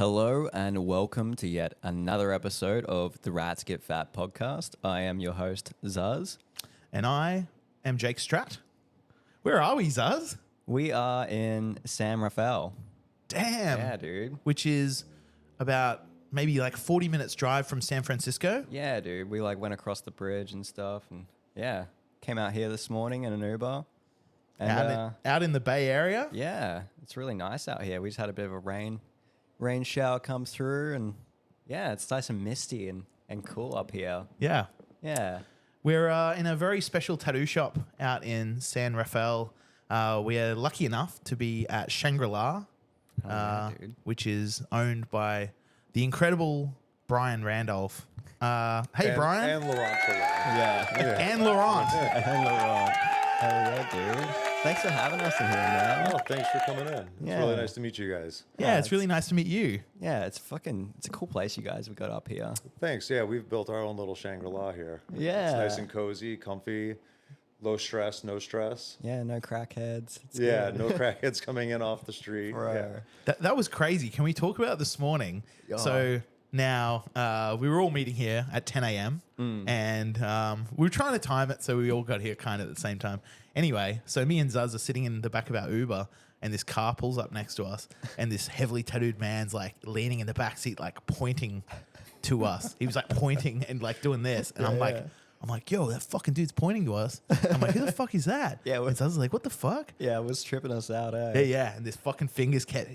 Hello and welcome to yet another episode of the Rats Get Fat podcast. I am your host, Zuzz. And I am Jake Straat. Where are we, Zuzz? We are in San Rafael. Damn. Yeah, dude. Which is about maybe like 40 minutes drive from San Francisco. Yeah, dude. We went across the bridge and stuff, and came out here this morning in an Uber. And, out in the Bay Area. Yeah, it's really nice out here. We just had a bit of a rain shower come through, and it's nice and misty and cool up here. Yeah. Yeah. We're in a very special tattoo shop out in San Rafael. We are lucky enough to be at Shangri-La, which is owned by the incredible Bryan Randolph. Hey, Bryan. And Laurent. And Laurent. And Laurent. Hell yeah, dude. Thanks for having us in here, man. Oh, thanks for coming in. Yeah. It's really nice to meet you guys. Yeah, it's really nice to meet you. Yeah, it's a cool place you guys we got up here. Thanks. Yeah, we've built our own little Shangri-La here. Yeah. It's nice and cozy, comfy, low stress, no stress. Yeah, no crackheads. It's Yeah, good. no crackheads coming in off the street. Bro. Yeah. That was crazy. Can we talk about this morning? Oh. So now we were all meeting here at 10 a.m. And we were trying to time it so we all got here kind of at the same time. Anyway, so me and Zuzz are sitting in the back of our Uber and this car pulls up next to us and this heavily tattooed man's like leaning in the back seat, like pointing to us. He was like pointing and like doing this. And I'm like, yo, that fucking dude's pointing to us. I'm like, who the fuck is that? Yeah, and Zuzz was like, what the fuck? Yeah, it was tripping us out, eh? Yeah. And this fucking fingers kept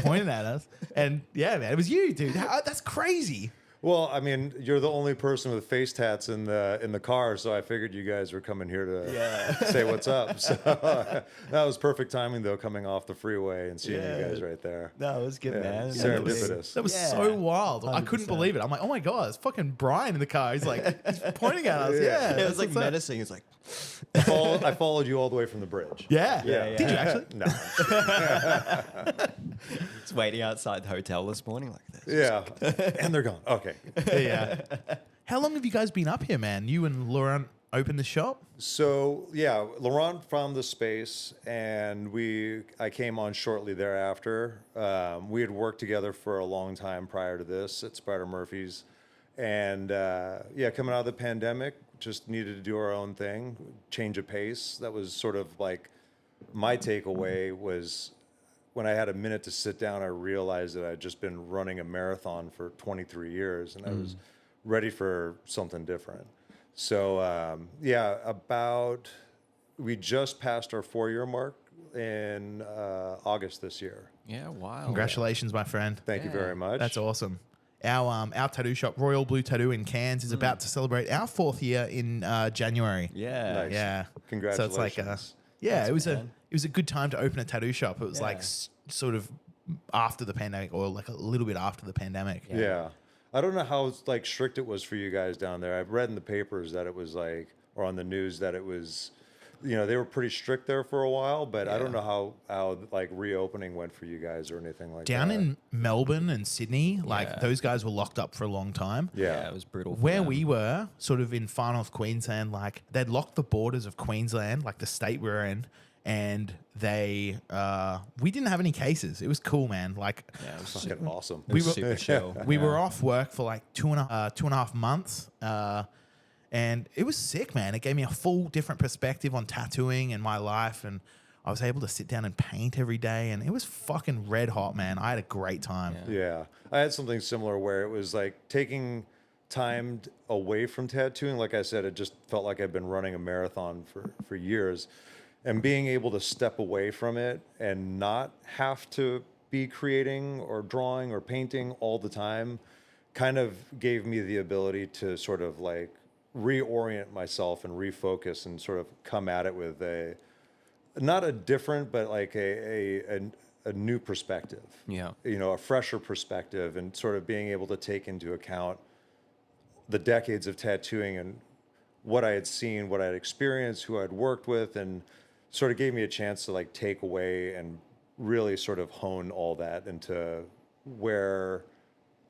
pointing at us. And yeah, man, it was you, dude. That's crazy. Well, I mean, you're the only person with face tats in the car, so I figured you guys were coming here to say what's up. So that was perfect timing, though, coming off the freeway and seeing you guys right there. No, it was good, man. Serendipitous. That was so wild. I couldn't 100%. believe it. I'm like, oh my God, it's fucking Brian in the car. He's like, he's pointing at us. Yeah. Yeah. It was like what's up? menacing. It's like, I followed you all the way from the bridge. Yeah. Yeah. Did you actually? No. it's waiting outside the hotel this morning like this. Yeah. And they're gone. Okay. Yeah. How long have you guys been up here, man? You and Laurent opened the shop? So yeah, Laurent found the space, and I came on shortly thereafter. We had worked together for a long time prior to this at Spider Murphy's, and coming out of the pandemic, just needed to do our own thing, change of pace. That was sort of like my takeaway was when I had a minute to sit down, I realized that I'd just been running a marathon for 23 years, and I was ready for something different. So we just passed our 4-year mark in August this year. Yeah, wow. Congratulations, my friend. Thank you very much. That's awesome. Our tattoo shop, Royal Blue Tattoo in Cairns, is about to celebrate our 4th year in January. Yeah. Nice. Yeah. Congratulations. So it's like, it was a good time to open a tattoo shop. It was like sort of after the pandemic, or like a little bit after the pandemic. Yeah. I don't know how like strict it was for you guys down there. I've read in the papers that it was like, or on the news that it was, they were pretty strict there for a while, but I don't know how like reopening went for you guys or anything like Down that. in Melbourne and Sydney, like those guys were locked up for a long time. Yeah, it was brutal. Where we were, sort of in far north Queensland, like they'd locked the borders of Queensland, like the state we were in, and we didn't have any cases. It was cool, man. Like, it was fucking awesome. It was super chill. we were off work for like 2.5 months. And it was sick, man. It gave me a full different perspective on tattooing and my life. And I was able to sit down and paint every day. And it was fucking red hot, man. I had a great time. Yeah. I had something similar where it was like taking time away from tattooing. Like I said, it just felt like I'd been running a marathon for years. And being able to step away from it and not have to be creating or drawing or painting all the time kind of gave me the ability to sort of like reorient myself and refocus and sort of come at it with not a different, but like a new perspective. Yeah. A fresher perspective, and sort of being able to take into account the decades of tattooing and what I had seen, what I had experienced, who I'd worked with, and sort of gave me a chance to like take away and really sort of hone all that into where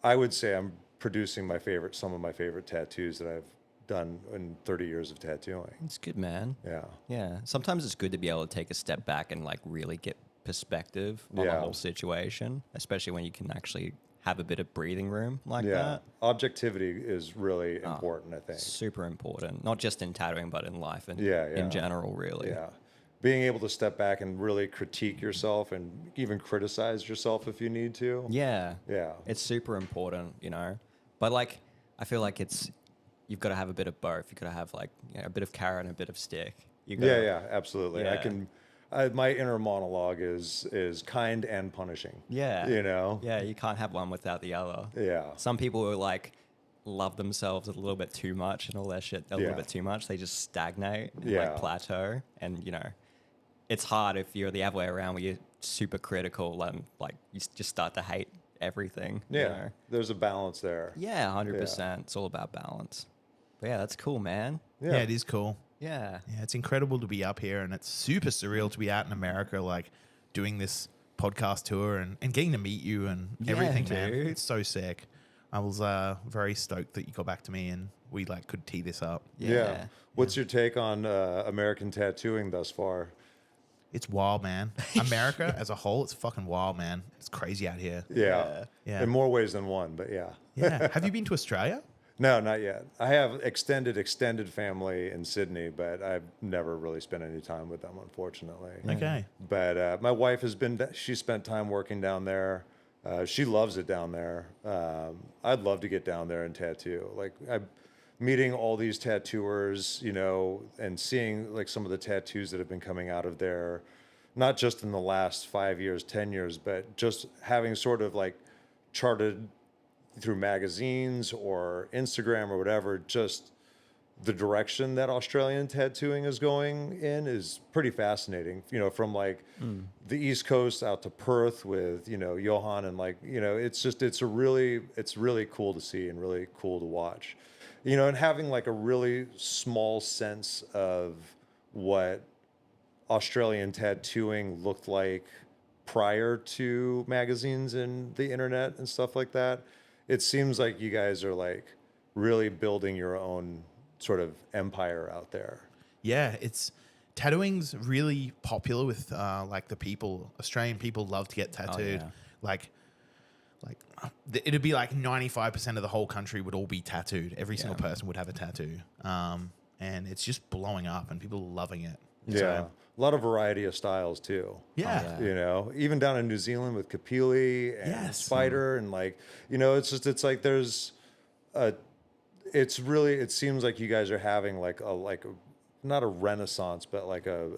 I would say I'm producing some of my favorite tattoos that I've done in 30 years of tattooing. It's good, man. Yeah. Yeah. Sometimes it's good to be able to take a step back and like really get perspective on the Yeah. whole situation, especially when you can actually have a bit of breathing room like Yeah. that. Objectivity is really important, I think. Super important, not just in tattooing, but in life and Yeah, in yeah. general, really. Yeah. Being able to step back and really critique yourself and even criticize yourself if you need to. Yeah. Yeah. It's super important, you know. But like, I feel like you've got to have a bit of both. You've got to have like a bit of carrot and a bit of stick. You Yeah, gotta, yeah, absolutely. Yeah. My inner monologue is kind and punishing. Yeah. You know? Yeah, you can't have one without the other. Yeah. Some people who like love themselves a little bit too much and all their shit a little bit too much. They just stagnate and Yeah. like plateau. And, you know, it's hard if you're the other way around where you're super critical and like you just start to hate everything. Yeah. You know? There's a balance there. Yeah, 100%. It's all about balance. But yeah, that's cool, man. Yeah, it is cool. Yeah. Yeah, it's incredible to be up here, and it's super surreal to be out in America, like doing this podcast tour and getting to meet you and Yeah, everything, man. dude. It's so sick. I was very stoked that you got back to me and we like could tee this up. Yeah. What's your take on American tattooing thus far? It's wild, man. America as a whole, it's fucking wild, man. It's crazy out here. Yeah. Yeah. In more ways than one, but yeah. Yeah. Have you been to Australia? No, not yet. I have extended family in Sydney, but I've never really spent any time with them, unfortunately. Okay. But my wife she spent time working down there. She loves it down there. I'd love to get down there and tattoo. Like I'm meeting all these tattooers, you know, and seeing like some of the tattoos that have been coming out of there, not just in the last 5 years, 10 years, but just having sort of like charted through magazines or Instagram or whatever, just the direction that Australian tattooing is going in is pretty fascinating. You know, from like the East Coast out to Perth with, you know, Johan and like, you know, it's really cool to see and really cool to watch. You know, and having like a really small sense of what Australian tattooing looked like prior to magazines and the internet and stuff like that. It seems like you guys are like really building your own sort of empire out there. Yeah, tattooing's really popular with like the people. Australian people love to get tattooed. yeah. Like it'd be like 95% of the whole country would all be tattooed. Every single person would have a tattoo. And it's just blowing up and people are loving it. Yeah. So, A lot of variety of yeah. yeah. You know, even down in New Zealand with Kapili and Yes. Spider and like, you know, it's like it seems like you guys are having like a not a renaissance, but like a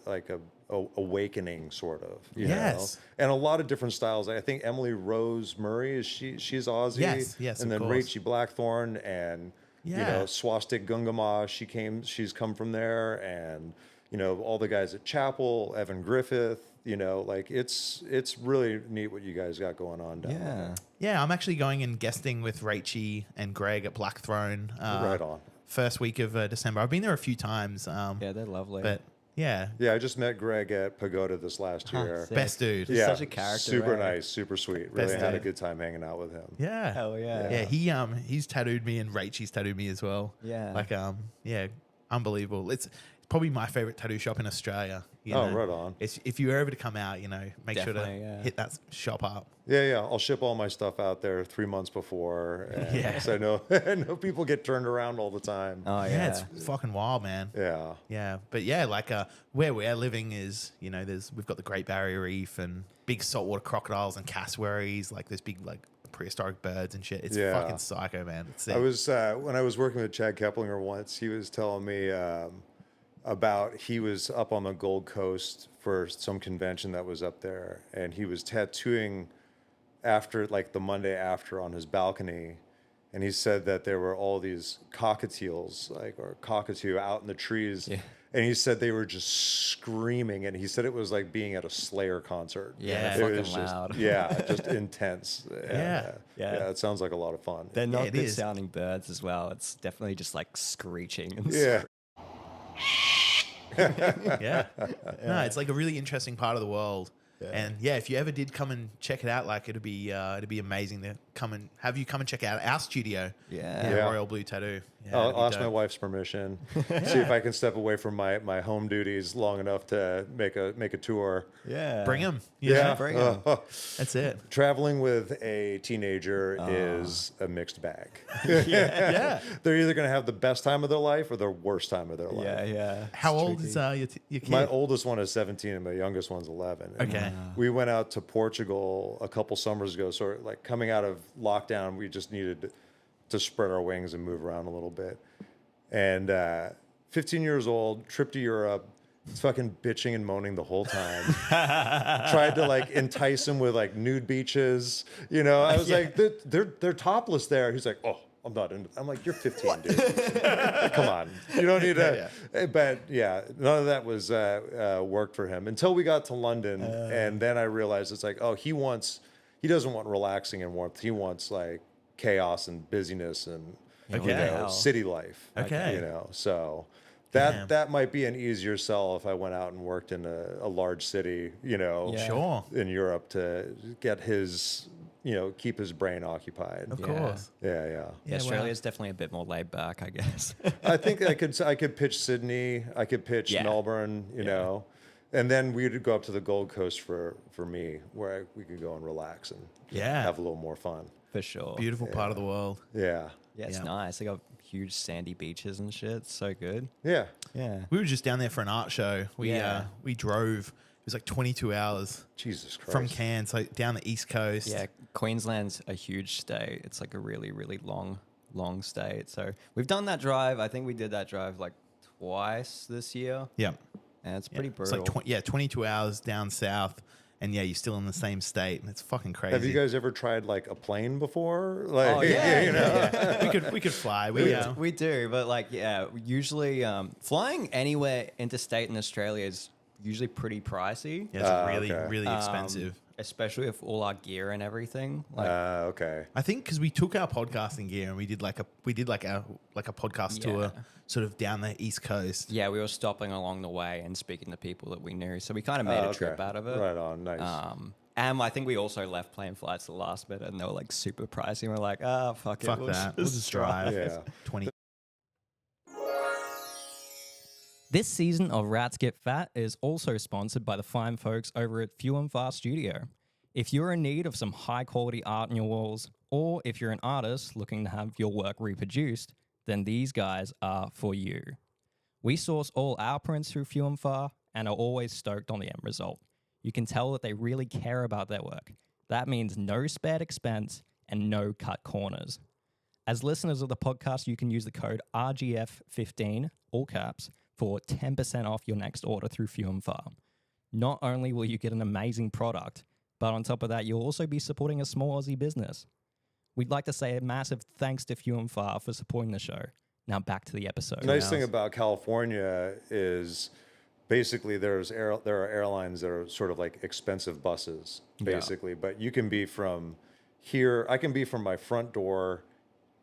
awakening sort of, you Yes. know? And a lot of different styles. I think Emily Rose Murray she's Aussie. Yes, And of then course. Rachie Blackthorne and, you Yeah. know, Swastik Gungama, she's come from there, and, you know, all the guys at Chapel, Evan Griffith, you know, like it's really neat what you guys got going on down there. Yeah, I'm actually going and guesting with Rachie and Greg at Black Throne. Right on. First week of December. I've been there a few times. Yeah, they're lovely. But yeah, Yeah, I just met Greg at Pagoda this last year. sick. best dude. He's such a character. Super eh? nice, super sweet. Really Best had a dude. good time hanging out with him. Yeah. Hell yeah. Yeah, he's tattooed me and Rachie's tattooed me as well. Yeah. Like yeah, unbelievable. It's probably my favorite tattoo shop in Australia. You Oh, know. right on. If you're ever to come out, you know, make sure Definitely, to yeah. hit that shop up. Yeah. I'll ship all my stuff out there 3 months before. And Yeah. So I know people get turned around all the time. Oh, Yeah, yeah. it's fucking wild, man. Yeah. Yeah, but yeah, like where we're living is, you know, we've got the Great Barrier Reef and big saltwater crocodiles and cassowaries, like there's big like prehistoric birds and shit. It's Yeah. fucking psycho, man. It's sick. I was when I was working with Chad Keplinger once, he was telling me about he was up on the Gold Coast for some convention that was up there, and he was tattooing after like the Monday after on his balcony, and he said that there were all these cockatiels or cockatoo out in the trees. Yeah. And he said they were just screaming, and he said it was like being at a Slayer concert. Yeah, It fucking was just, loud. yeah, just intense. Yeah. Yeah. It sounds like a lot of fun. They're not it good is. sounding birds as well. It's definitely just like screeching. And Yeah. yeah. No, it's like a really interesting part of the world. And yeah, if you ever did come and check it out, like it'd be amazing to come and have you come and check out our studio. Yeah. Yeah. Royal Blue Tattoo. Yeah, I'll it'd be ask my dope. wife's permission. See if I can step away from my home duties long enough to make a tour. Yeah. Bring them. Yeah, bring 'em. That's it. Traveling with a teenager is a mixed bag. Yeah. They're either going to have the best time of their life or the worst time of their life. Yeah, yeah. How It's old tricky. is your kid? My oldest one is 17 and my youngest one's 11. And Okay. we went out to Portugal a couple summers ago. So like coming out of lockdown, we just needed to spread our wings and move around a little bit. And 15 years old, trip to Europe, fucking bitching and moaning the whole time. Tried to like entice him with like nude beaches. You know, I was like, they're topless there. He's like, oh, I'm not into. I'm like, you're 15, dude. Come on, you don't need to. But yeah, none of that was worked for him until we got to London, and then I realized it's like, oh, he doesn't want relaxing and warmth. He wants like chaos and busyness and Okay. city life. Okay. You know, so. Damn. That might be an easier sell if I went out and worked in a large city, Yeah. Sure. in Europe to get his, keep his brain occupied. Of Yeah. course. Yeah. Yeah, Yeah, Australia's definitely a bit more laid back, I guess. I think I could pitch Sydney. I could pitch Yeah. Melbourne, and then we'd go up to the Gold Coast for me, where we could go and relax and Yeah. have a little more fun. For sure. Beautiful part of the world. Yeah. Yeah, it's Yeah. nice. They got huge sandy beaches and shit. It's so good. Yeah. Yeah. We were just down there for an art show. We drove. It was like 22 hours Jesus Christ. from Cairns, so down the east coast. Yeah, Queensland's a huge state. It's like a really, really long state. So we've done that drive. I think we did that drive like twice this year. Yeah. And it's pretty It's brutal. like 22 hours down south, and yeah, you're still in the same state, and it's fucking crazy. Have you guys ever tried like a plane before? Like, Oh, yeah, Yeah. we could fly. We do, but like, yeah, usually flying anywhere interstate in Australia is usually pretty pricey. Yeah, it's really okay. really expensive. Especially with all our gear and everything. Like, Okay. I think because we took our podcasting gear and we did like a podcast tour, Yeah. sort of down the east coast. yeah, we were stopping along the way and speaking to people that we knew. So we kind of made a trip Okay. out of it. Right on. Nice. And I think we also left plane flights the last minute and they were like super pricey. And we're like, fuck it. Fuck that. We'll just drive. Yeah. 20. This season of Rats Get Fat is also sponsored by the fine folks over at Few and Far Studio. If you're in need of some high quality art on your walls, or if you're an artist looking to have your work reproduced, then these guys are for you. We source all our prints through Few and Far and are always stoked on the end result. You can tell that they really care about their work. That means no spared expense and no cut corners. As listeners of the podcast, you can use the code RGF15, all caps, for 10% off your next order through Few and Far. Not only will you get an amazing product, but on top of that, you'll also be supporting a small Aussie business. We'd like to say a massive thanks to Few and Far for supporting the show. Now back to the episode. The nice thing about California is basically there are airlines that are sort of like expensive buses, basically. But you can be from here. I can be from my front door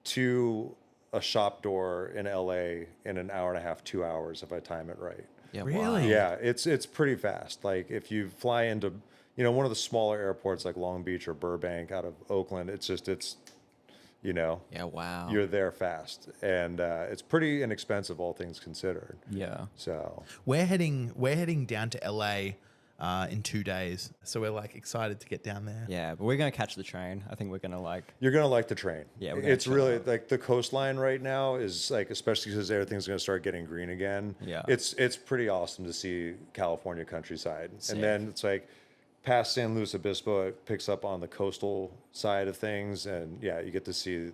to a shop door in LA in an hour and a half, 2 hours if I time it right. Yeah, Really? Yeah, it's pretty fast. Like if you fly into, one of the smaller airports like Long Beach or Burbank out of Oakland, it's Yeah, wow. you're there fast, and it's pretty inexpensive, all things considered. Yeah. So We're heading down to LA in 2 days, so we're like excited to get down there. Yeah, but we're going to catch the train. I think we're going to like... you're gonna like the train. Yeah, we're gonna it's chill really out. like the coastline right now is like, especially because everything's gonna start getting green again. Yeah. it's pretty awesome to see California countryside, Sick. and then it's like past San Luis Obispo, it picks up on the coastal side of things, and yeah, you get to see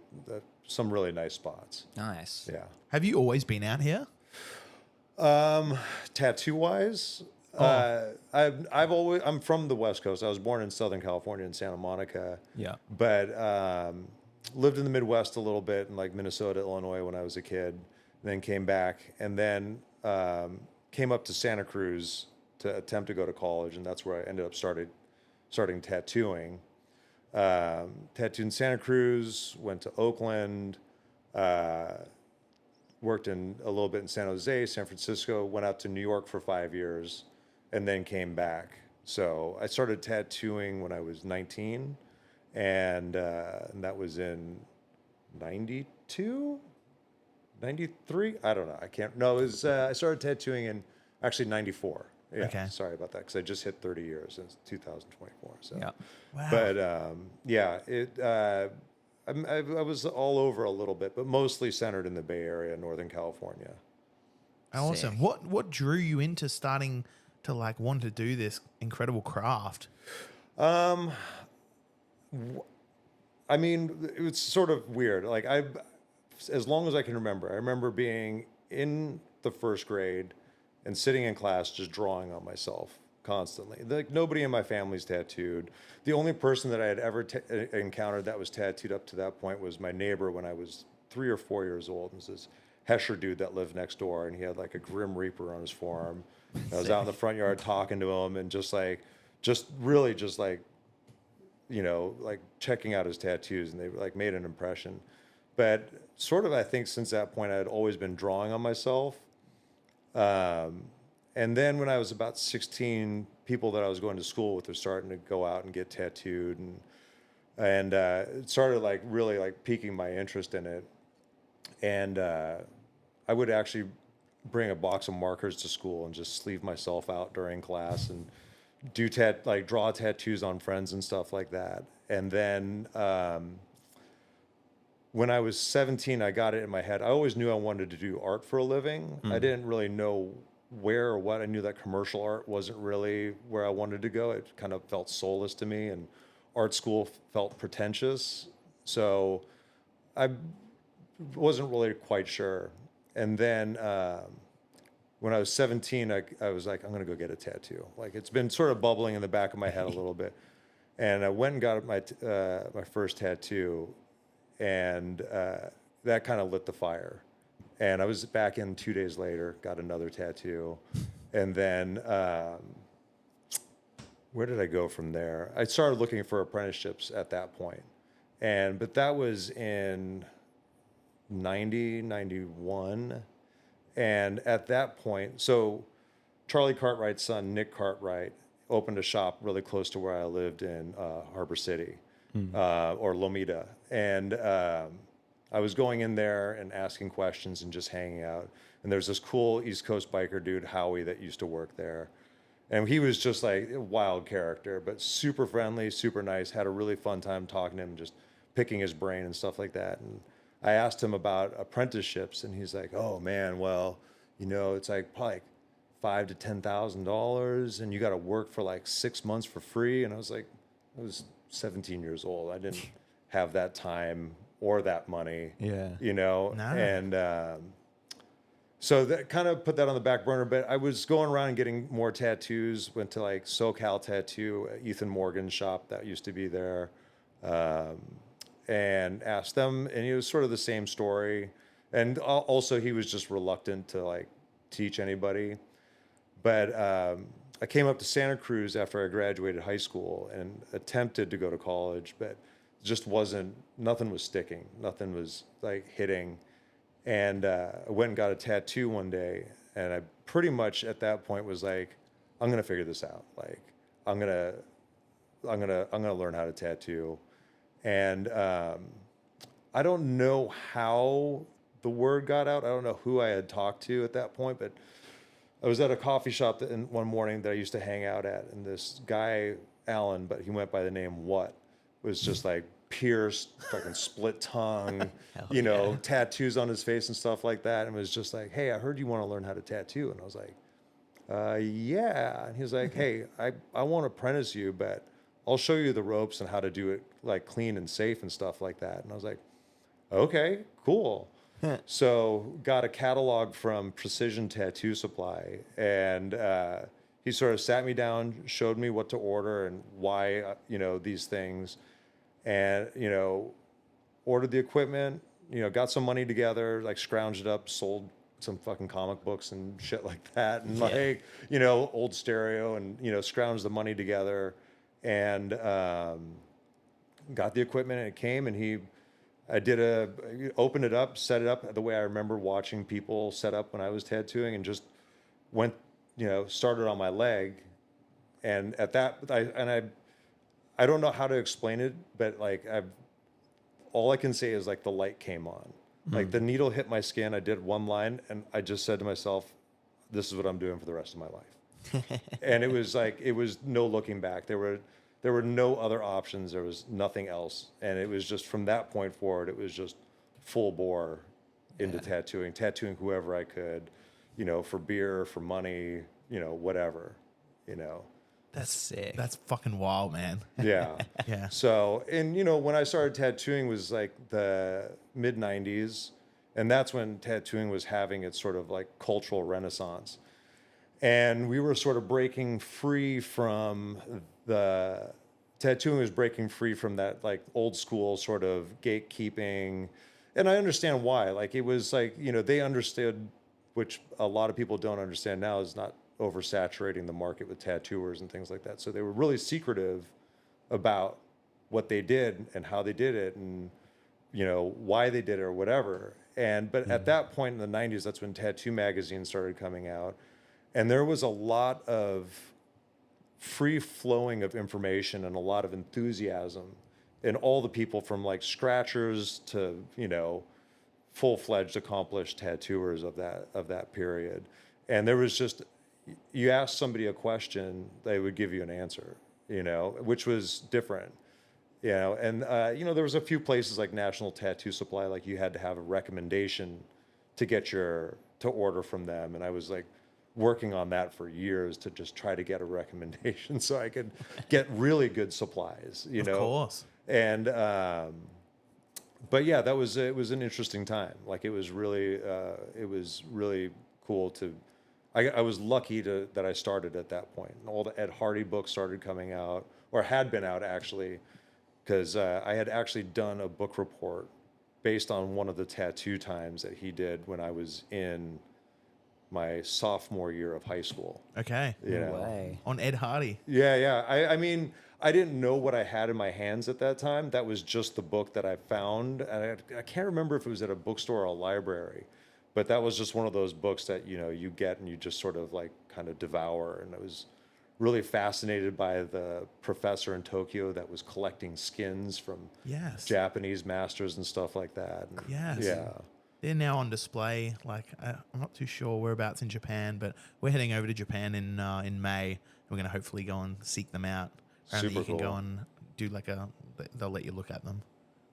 some really nice spots. Nice. Yeah. Have you always been out here? Tattoo wise, I'm from the West Coast. I was born in Southern California in Santa Monica. Yeah. But lived in the Midwest a little bit in like Minnesota, Illinois when I was a kid. Then came back, and then came up to Santa Cruz to attempt to go to college, and that's where I ended up starting tattooing. Tattooed in Santa Cruz, went to Oakland, worked in a little bit in San Jose, San Francisco, went out to New York for 5 years, and then came back. So I started tattooing when I was 19, and that was in 92, 93. I don't know. I can't. No, it was. I started tattooing in actually 94. Yeah, Okay. sorry about that because I just hit 30 years since 2024. So, Yeah. Wow. but yeah, I was all over a little bit, but mostly centered in the Bay Area, Northern California. Awesome. Sick. What drew you into starting to like want to do this incredible craft? I mean, it was sort of weird. Like as long as I can remember, I remember being in the first grade and sitting in class just drawing on myself constantly. Like nobody in my family's tattooed. The only person that I had ever encountered that was tattooed up to that point was my neighbor when I was 3 or 4 years old. It was this Hesher dude that lived next door, and he had like a Grim Reaper on his forearm. And I was out in the front yard talking to him and just really like checking out his tattoos, and they like made an impression. But sort of, I think since that point, I had always been drawing on myself. And then when I was about 16, people that I was going to school with were starting to go out and get tattooed, and it started like really like piquing my interest in it. And I would actually bring a box of markers to school and just sleeve myself out during class and do draw tattoos on friends and stuff like that. And then when I was 17, I got it in my head. I always knew I wanted to do art for a living. I didn't really know where or what. I knew that commercial art wasn't really where I wanted to go. It kind of felt soulless to me, and art school felt pretentious. So I wasn't really quite sure. And then when I was 17, I was like, I'm going to go get a tattoo. Like it's been sort of bubbling in the back of my head a little bit. And I went and got my first tattoo, and that kind of lit the fire. And I was back in 2 days later, got another tattoo. And then where did I go from there? I started looking for apprenticeships at that point. But that was in 90, 91. And at that point, so Charlie Cartwright's son, Nick Cartwright, opened a shop really close to where I lived in Harbor City or Lomita. And I was going in there and asking questions and just hanging out. And there's this cool East Coast biker dude, Howie, that used to work there. And he was just like a wild character, but super friendly, super nice, had a really fun time talking to him and just picking his brain and stuff like that. And I asked him about apprenticeships, and he's like, oh man, well, it's like probably like $5,000 to $10,000, and you got to work for like 6 months for free. And I was like, I was 17 years old. I didn't have that time or that money. Yeah. No. And so that kind of put that on the back burner. But I was going around and getting more tattoos. Went to like SoCal Tattoo, Ethan Morgan's shop that used to be there, and asked them, and it was sort of the same story. And also, he was just reluctant to like teach anybody. But I came up to Santa Cruz after I graduated high school and attempted to go to college, but just nothing was sticking. Nothing was like hitting. And I went and got a tattoo one day, and I pretty much at that point was like, I'm gonna figure this out. Like, I'm gonna learn how to tattoo. And I don't know how the word got out. I don't know who I had talked to at that point, but I was at a coffee shop one morning that I used to hang out at, and this guy, Alan, but he went by the name What, was just like pierced, fucking split tongue, tattoos on his face and stuff like that, and was just like, hey, I heard you want to learn how to tattoo. And I was like, yeah. And he was like, hey, I won't apprentice you, but I'll show you the ropes and how to do it like clean and safe and stuff like that. And I was like, okay, cool. So got a catalog from Precision Tattoo Supply, and he sort of sat me down, showed me what to order and why, these things, and, ordered the equipment, got some money together, like scrounged it up, sold some fucking comic books and shit like that. And like, old stereo and, scrounged the money together, and got the equipment, and it came, and I opened it up, set it up the way I remember watching people set up when I was tattooing, and just went, started on my leg, And at that, I don't know how to explain it, but like all I can say is like the light came on. Like the needle hit my skin. I did one line, and I just said to myself, "This is what I'm doing for the rest of my life." And it was like it was no looking back. There were no other options. There was nothing else, and it was just from that point forward. It was just full bore into tattooing whoever I could, you know, for beer, for money, you know, whatever, you know. That's sick. That's fucking wild, man. Yeah. Yeah. So, and you know, when I started tattooing was like the mid 90s, and that's when tattooing was having its sort of like cultural renaissance. And we were sort of breaking free from tattooing was breaking free from that like old school sort of gatekeeping. And I understand why. Like it was like, you know, they understood, which a lot of people don't understand now, is not oversaturating the market with tattooers and things like that. So they were really secretive about what they did and how they did it and, you know, why they did it or whatever. But at that point in the 90s, that's when tattoo magazines started coming out. And there was a lot of free flowing of information and a lot of enthusiasm in all the people from like scratchers to, you know, full-fledged accomplished tattooers of that period. And there was just, you ask somebody a question, they would give you an answer, you know, which was different, you know. And, you know, there was a few places like National Tattoo Supply, like you had to have a recommendation to get to order from them. And I was like working on that for years to just try to get a recommendation so I could get really good supplies, you know. Of course. And, but yeah, it was an interesting time. Like it was really cool to, I was lucky that I started at that point. And all the Ed Hardy books started coming out, or had been out actually, because I had actually done a book report based on one of the tattoo times that he did when I was in my sophomore year of high school. Okay. You No know? way. On Ed Hardy. Yeah. I mean, I didn't know what I had in my hands at that time. That was just the book that I found. And I can't remember if it was at a bookstore or a library, but that was just one of those books that, you know, you get and you just sort of like kind of devour. And I was really fascinated by the professor in Tokyo that was collecting skins from Yes. Japanese masters and stuff like that. And Yes. yeah. They're now on display. Like I'm not too sure whereabouts in Japan, but we're heading over to Japan in May. We're going to hopefully go and seek them out. Apparently Super you can go cool. and do like they'll let you look at them.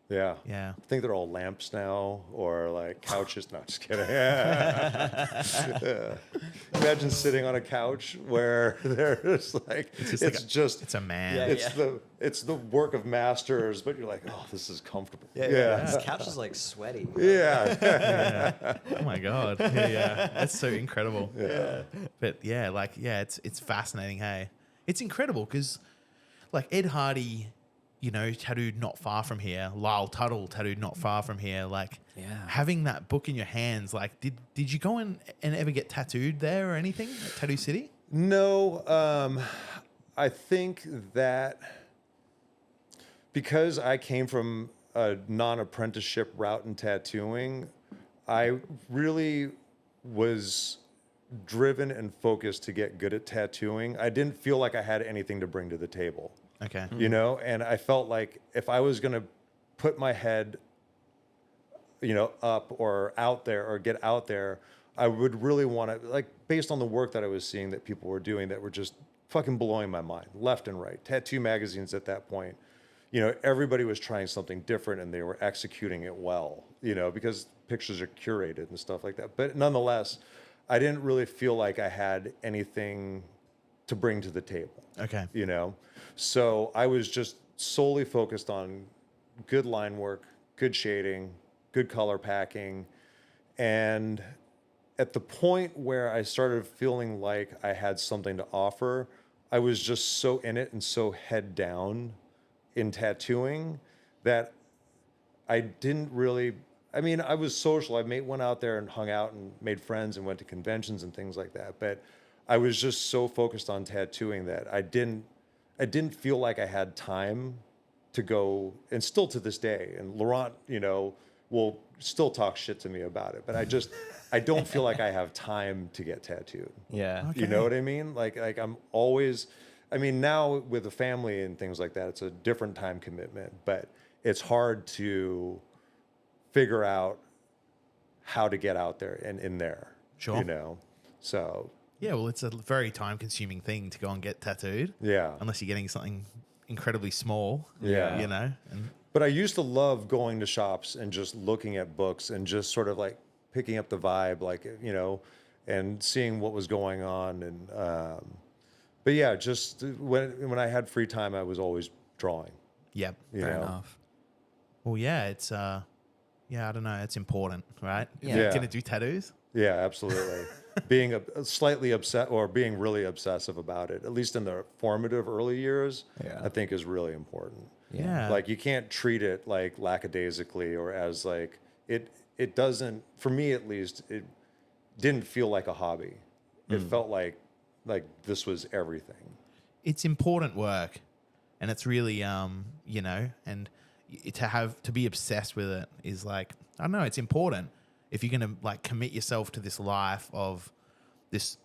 Yeah. Yeah. I think they're all lamps now or like couches. No, just kidding. Imagine sitting on a couch where there's like, It's a man. Yeah. it's the work of masters, but you're like, oh, this is comfortable. This couch is like sweaty. Yeah. Oh my god. Yeah. That's so incredible. Yeah. But yeah, like it's fascinating. Hey, it's incredible because like Ed Hardy, you know, tattooed not far from here. Lyle Tuttle tattooed not far from here. Like having that book in your hands. Like, did you go and ever get tattooed there or anything at Tattoo City? No, I think that because I came from a non-apprenticeship route in tattooing, I really was driven and focused to get good at tattooing. I didn't feel like I had anything to bring to the table. Okay. You know, and I felt like if I was going to put my head, you know, up or out there or get out there, I would really want to, like, based on the work that I was seeing that people were doing that were just fucking blowing my mind left and right. Tattoo magazines at that point, you know, everybody was trying something different and they were executing it well, you know, because pictures are curated and stuff like that. But nonetheless, I didn't really feel like I had anything to bring to the table. Okay. You know, so I was just solely focused on good line work, good shading, good color packing. And at the point where I started feeling like I had something to offer, I was just so in it and so head down in tattooing that I didn't really, I mean, I was social. Went out there and hung out and made friends and went to conventions and things like that. But I was just so focused on tattooing that I didn't feel like I had time to go, and still to this day, and Laurent, you know, will still talk shit to me about it, but I don't feel like I have time to get tattooed. Yeah. Okay. You know what I mean? Like I'm always, I mean, now with a family and things like that, it's a different time commitment, but it's hard to figure out how to get out there and in there. Sure. You know? So. Yeah, well, it's a very time-consuming thing to go and get tattooed. Yeah. Unless you're getting something incredibly small. Yeah. You know? And But I used to love going to shops and just looking at books and just sort of like picking up the vibe, like, you know, and seeing what was going on. And, but yeah, just when I had free time, I was always drawing. yep. You Fair know? enough. Well, yeah, it's, I don't know. It's important, right? If Yeah. you're going to do tattoos. Yeah, absolutely. Being slightly upset or being really obsessive about it, at least in the formative early years, Yeah. I think is really important. Yeah. Like you can't treat it like lackadaisically or as like it doesn't, for me at least, it didn't feel like a hobby. It felt like this was everything. It's important work, and it's really you know, and to be obsessed with it is like, I don't know, it's important if you're gonna like commit yourself to this life of this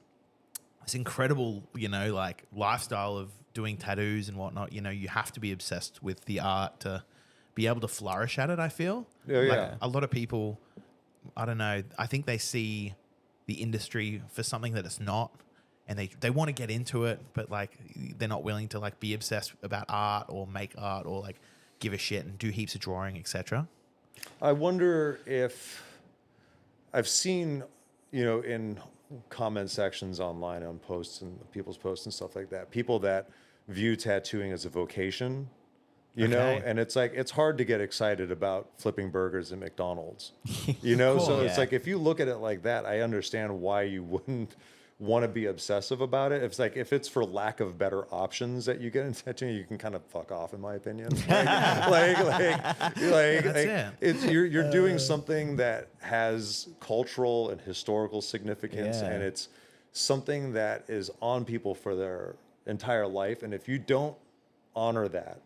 incredible, you know, like lifestyle of doing tattoos and whatnot. You know, you have to be obsessed with the art to be able to flourish at it. I feel like Yeah. a lot of people, I don't know, I think they see the industry for something that it's not, and they want to get into it, but like they're not willing to like be obsessed about art or make art or like give a shit and do heaps of drawing, etc. I wonder if I've seen, you know, in comment sections online on posts and people's posts and stuff like that, people that view tattooing as a vocation, you know, Okay. and it's like, it's hard to get excited about flipping burgers at McDonald's, you know? So course. it's like, if you look at it like that, I understand why you wouldn't want to be obsessive about it. It's like, if it's for lack of better options that you get in tattooing, you can kind of fuck off, in my opinion. Like, it. it's you're doing something that has cultural and historical significance, Yeah. and it's something that is on people for their entire life. And if you don't honor that,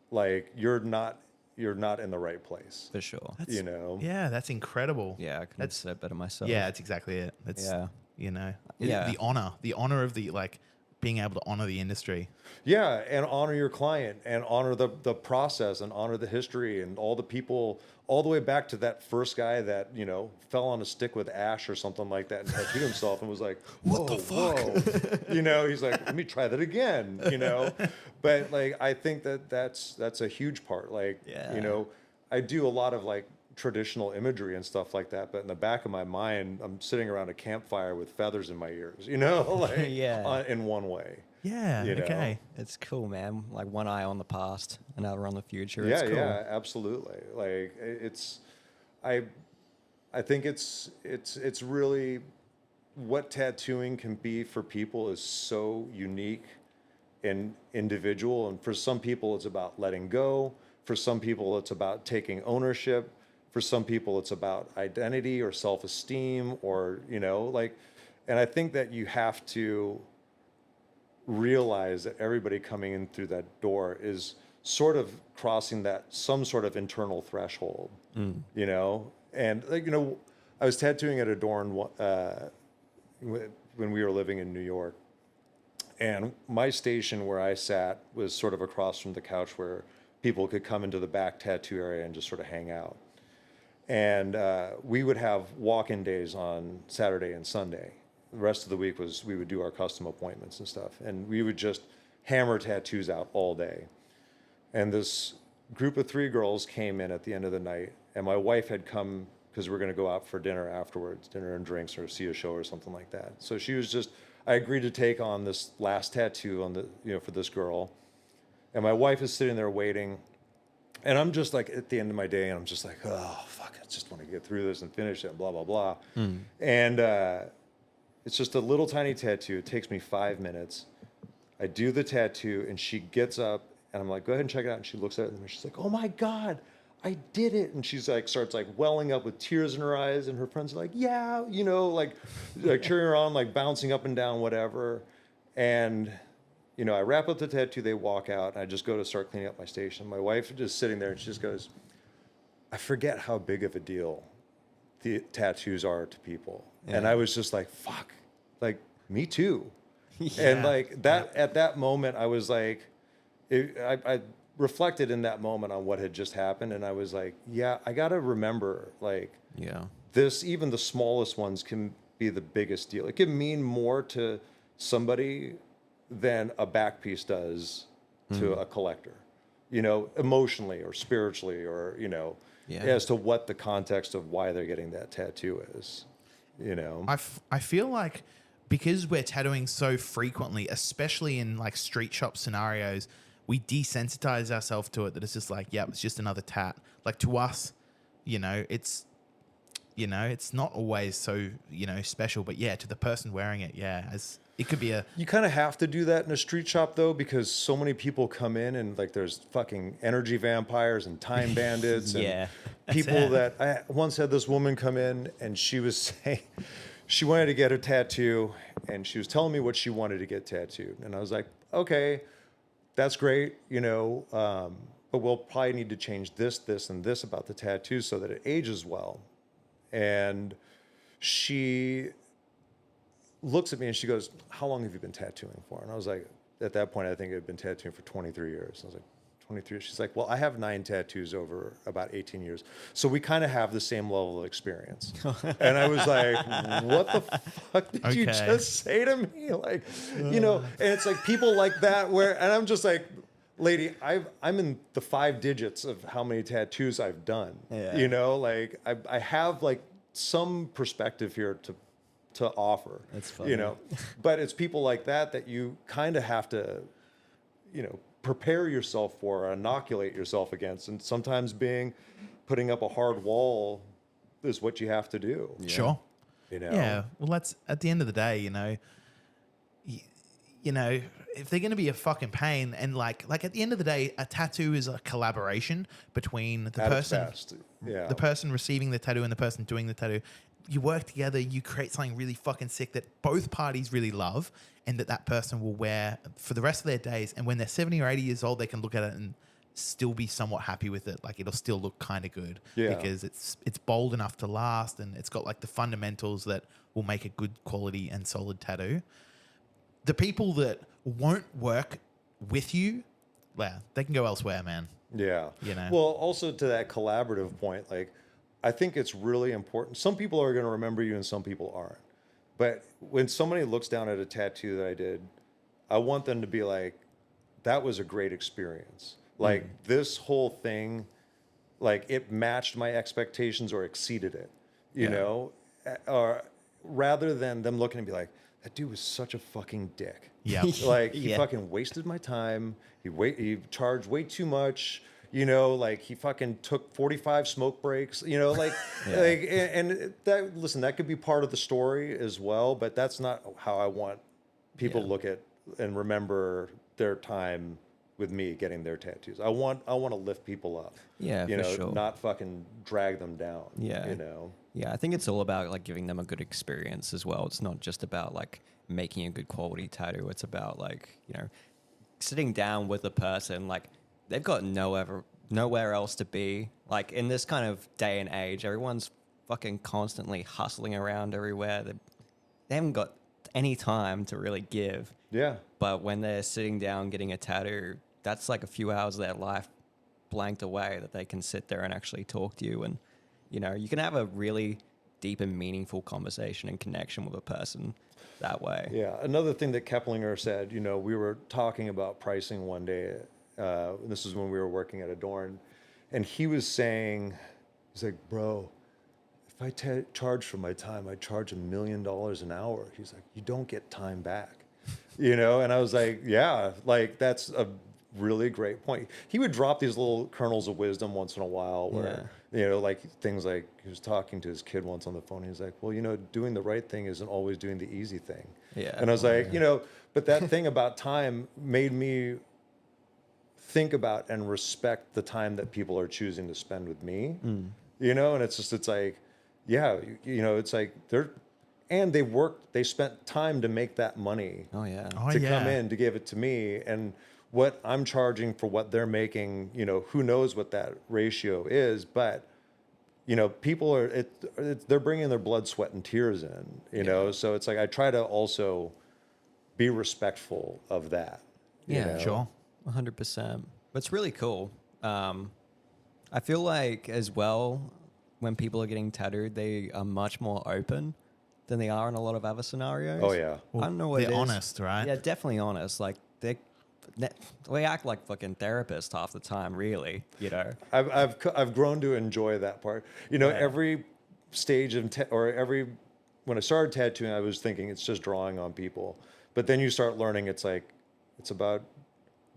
like you're not in the right place. For sure. You know? Yeah, that's incredible. Yeah, I can say it better myself. Yeah, that's exactly it. That's, Yeah. you know, Yeah. the honor of the, like, being able to honor the industry. Yeah, and honor your client and honor the process and honor the history and all the people, all the way back to that first guy that, you know, fell on a stick with ash or something like that and tattooed himself and was like, what the fuck? You know, he's like, let me try that again, you know? But like, I think that's a huge part. Like, Yeah. you know, I do a lot of like traditional imagery and stuff like that, but in the back of my mind, I'm sitting around a campfire with feathers in my ears, you know, like Yeah. in one way. Yeah, You know? okay. It's cool, man. Like one eye on the past, another on the future. Yeah, It's cool. yeah, absolutely. Like I think it's really what tattooing can be for people is so unique and individual. And for some people, it's about letting go. For some people, it's about taking ownership. For some people, it's about identity or self-esteem, or, you know, like, and I think that you have to realize that everybody coming in through that door is sort of crossing that some sort of internal threshold, you know? And like, you know, I was tattooing at Adorn when we were living in New York, and my station where I sat was sort of across from the couch where people could come into the back tattoo area and just sort of hang out. And we would have walk-in days on Saturday and Sunday. The rest of the week was we would do our custom appointments and stuff. And we would just hammer tattoos out all day. And this group of 3 girls came in at the end of the night. And my wife had come because we were going to go out for dinner afterwards, dinner and drinks, or see a show or something like that. So she was just, I agreed to take on this last tattoo on the, you know, for this girl. And my wife is sitting there waiting. And I'm just like at the end of my day, and I'm just like, oh, fuck, I just want to get through this and finish it, blah, blah, blah. And it's just a little tiny tattoo. It takes me 5 minutes. I do the tattoo, and she gets up, and I'm like, go ahead and check it out. And she looks at it, and she's like, oh my God, I did it. And she's like, starts like welling up with tears in her eyes. And her friends are like, yeah, you know, like cheering her on, like bouncing up and down, whatever. And you know, I wrap up the tattoo, they walk out, and I just go to start cleaning up my station. My wife is just sitting there, and she just goes, I forget how big of a deal the tattoos are to people. Yeah. And I was just like, fuck, like, me too. And like that, at that moment, I was like, I reflected in that moment on what had just happened. And I was like, yeah, I got to remember, like, even the smallest ones can be the biggest deal. It can mean more to somebody than a back piece does to a collector, emotionally or spiritually, or, as to what the context of why they're getting that tattoo is, I feel like because we're tattooing so frequently, especially in like street shop scenarios, we desensitize ourselves to it, that it's just like, yeah, it's just another tat. Like to us, it's not always so, special, but yeah, to the person wearing it, it could be You kind of have to do that in a street shop though, because so many people come in and like there's fucking energy vampires and time bandits and people that I once had this woman come in and she was saying she wanted to get a tattoo and she was telling me what she wanted to get tattooed. And I was like, okay, that's great, but we'll probably need to change this, this, and this about the tattoo so that it ages well. And she looks at me and she goes, how long have you been tattooing for? And I was like, at that point, I think I had been tattooing for 23 years. I was like, 23? She's like, well, I have 9 tattoos over about 18 years. So we kind of have the same level of experience. And I was like, what the fuck did you just say to me? Like, and it's like people like that and I'm just like, lady, I'm in the 5 digits of how many tattoos I've done. Like I have like some perspective here to offer. That's funny. But it's people like that you kind of have to, prepare yourself for, inoculate yourself against, and sometimes putting up a hard wall is what you have to do. Sure. Yeah. Well, that's at the end of the day, if they're going to be a fucking pain, and like at the end of the day, a tattoo is a collaboration between the person receiving the tattoo and the person doing the tattoo. You work together, you create something really fucking sick that both parties really love and that person will wear for the rest of their days. And when they're 70 or 80 years old, they can look at it and still be somewhat happy with it. Like it'll still look kind of good because it's bold enough to last, and it's got like the fundamentals that will make a good quality and solid tattoo. The people that won't work with you, well, they can go elsewhere, man. Yeah. Well, also to that collaborative point, like I think it's really important. Some people are going to remember you and some people aren't. But when somebody looks down at a tattoo that I did, I want them to be like, that was a great experience. Like this whole thing, like it matched my expectations or exceeded it, you know? Or rather than them looking and be like, that dude was such a fucking dick. Yeah. Like he fucking wasted my time. He charged way too much. Like he fucking took 45 smoke breaks, like that could be part of the story as well, but that's not how I want people to look at and remember their time with me getting their tattoos. I want to lift people up. Yeah, for sure. Not fucking drag them down. Yeah. Yeah, I think it's all about like giving them a good experience as well. It's not just about like making a good quality tattoo. It's about like, sitting down with a person, like they've got nowhere else to be. Like in this kind of day and age, everyone's fucking constantly hustling around everywhere. They haven't got any time to really give. Yeah. But when they're sitting down getting a tattoo, that's like a few hours of their life blanked away that they can sit there and actually talk to you. And, you can have a really deep and meaningful conversation and connection with a person that way. Yeah. Another thing that Keplinger said, we were talking about pricing one day. This is when we were working at Adorn, and he was saying, he's like, bro, if I charge for my time, I charge $1 million an hour. He's like, you don't get time back, And I was like, yeah, like that's a really great point. He would drop these little kernels of wisdom once in a while where, like things like he was talking to his kid once on the phone. He's like, well, doing the right thing isn't always doing the easy thing. Yeah. And I was like, but that thing about time made me think about and respect the time that people are choosing to spend with me, and it's like, it's like they spent time to make that money come in to give it to me, and what I'm charging for what they're making, who knows what that ratio is, but people are, they're bringing their blood, sweat, and tears in, so it's like, I try to also be respectful of that. you Yeah. know? Sure. 100%. But it's really cool. I feel like as well, when people are getting tattooed, they are much more open than they are in a lot of other scenarios. Oh yeah. Well, I don't know what it they're is. honest, right? Yeah, definitely honest. Like they act like fucking therapists half the time, really. You know. I've grown to enjoy that part. Yeah. Every stage of when I started tattooing, I was thinking it's just drawing on people, but then you start learning it's about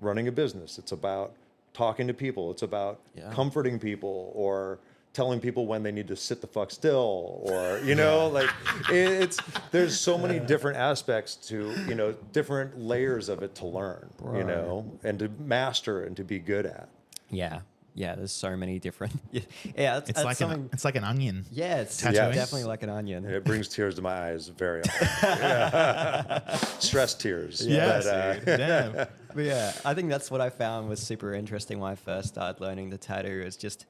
running a business. It's about talking to people. It's about comforting people or telling people when they need to sit the fuck still, or there's so many different aspects to different layers of it to learn, and to master and to be good at. Yeah. Yeah, there's so many different. Yeah, It's like an onion. Yeah, it's Tattooing. definitely like an onion. And it brings tears to my eyes very often. Stress tears. Yes, But, dude. Damn. But yeah, I think that's what I found was super interesting when I first started learning the tattoo is just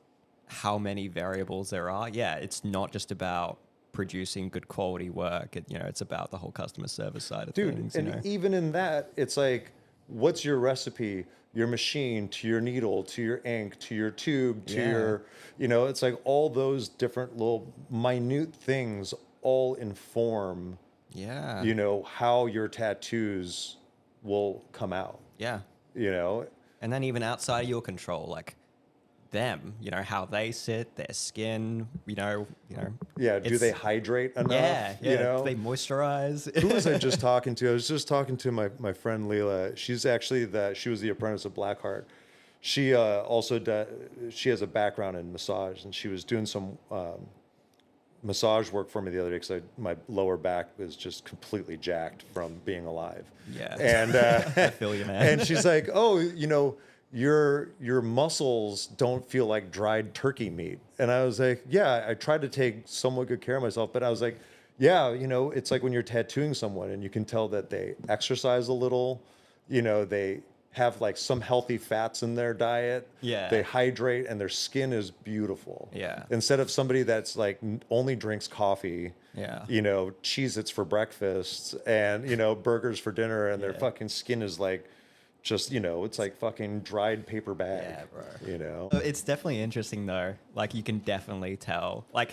how many variables there are. Yeah, it's not just about producing good quality work. It's about the whole customer service side of things. and even in that, it's like, what's your recipe? Your machine, to your needle, to your ink, to your tube, to your, it's like all those different little minute things all inform, how your tattoos will come out. Yeah. And then even outside of your control, like them, how they sit, their skin, Yeah, do they hydrate enough? Yeah, do they moisturize? Who was I just talking to? I was just talking to my friend Leela. She's actually she was the apprentice of Blackheart. She she has a background in massage, and she was doing some massage work for me the other day because my lower back was just completely jacked from being alive. Yeah. And I feel you, man. and she's like, oh, your muscles don't feel like dried turkey meat. And I was like, yeah, I tried to take somewhat good care of myself, but I was like, yeah, it's like when you're tattooing someone and you can tell that they exercise a little, they have like some healthy fats in their diet. Yeah. They hydrate and their skin is beautiful. Yeah. Instead of somebody that's like only drinks coffee, Yeah. Cheez-Its for breakfast and, burgers for dinner, and their fucking skin is like, just, it's like fucking dried paper bag. Yeah, bro. It's definitely interesting though. Like you can definitely tell. Like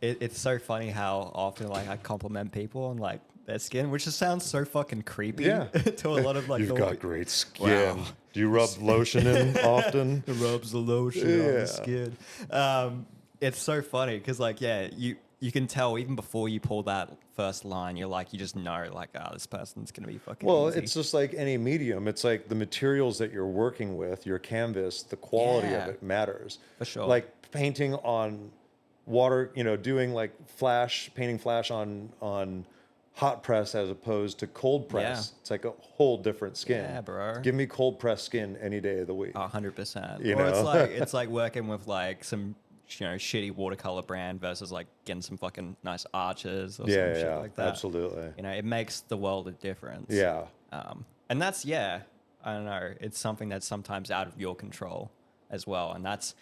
it's so funny how often like I compliment people on like their skin, which just sounds so fucking creepy to a lot of like. You've got great skin. Wow. Do you rub lotion in often? It rubs the lotion on the skin. It's so funny because like you can tell even before you pull that first line, you just know like, this person's going to be fucking easy. It's just like any medium. It's like the materials that you're working with, your canvas, the quality of it matters. For sure. Like painting on water, doing like painting flash on hot press as opposed to cold press. Yeah. It's like a whole different skin. Yeah, bro. Give me cold press skin any day of the week. 100%. You know? It's like working with like some shitty watercolor brand versus like getting some fucking nice arches or some shit like that. Absolutely. It makes the world a difference. Yeah. And that's I don't know. It's something that's sometimes out of your control as well, and that's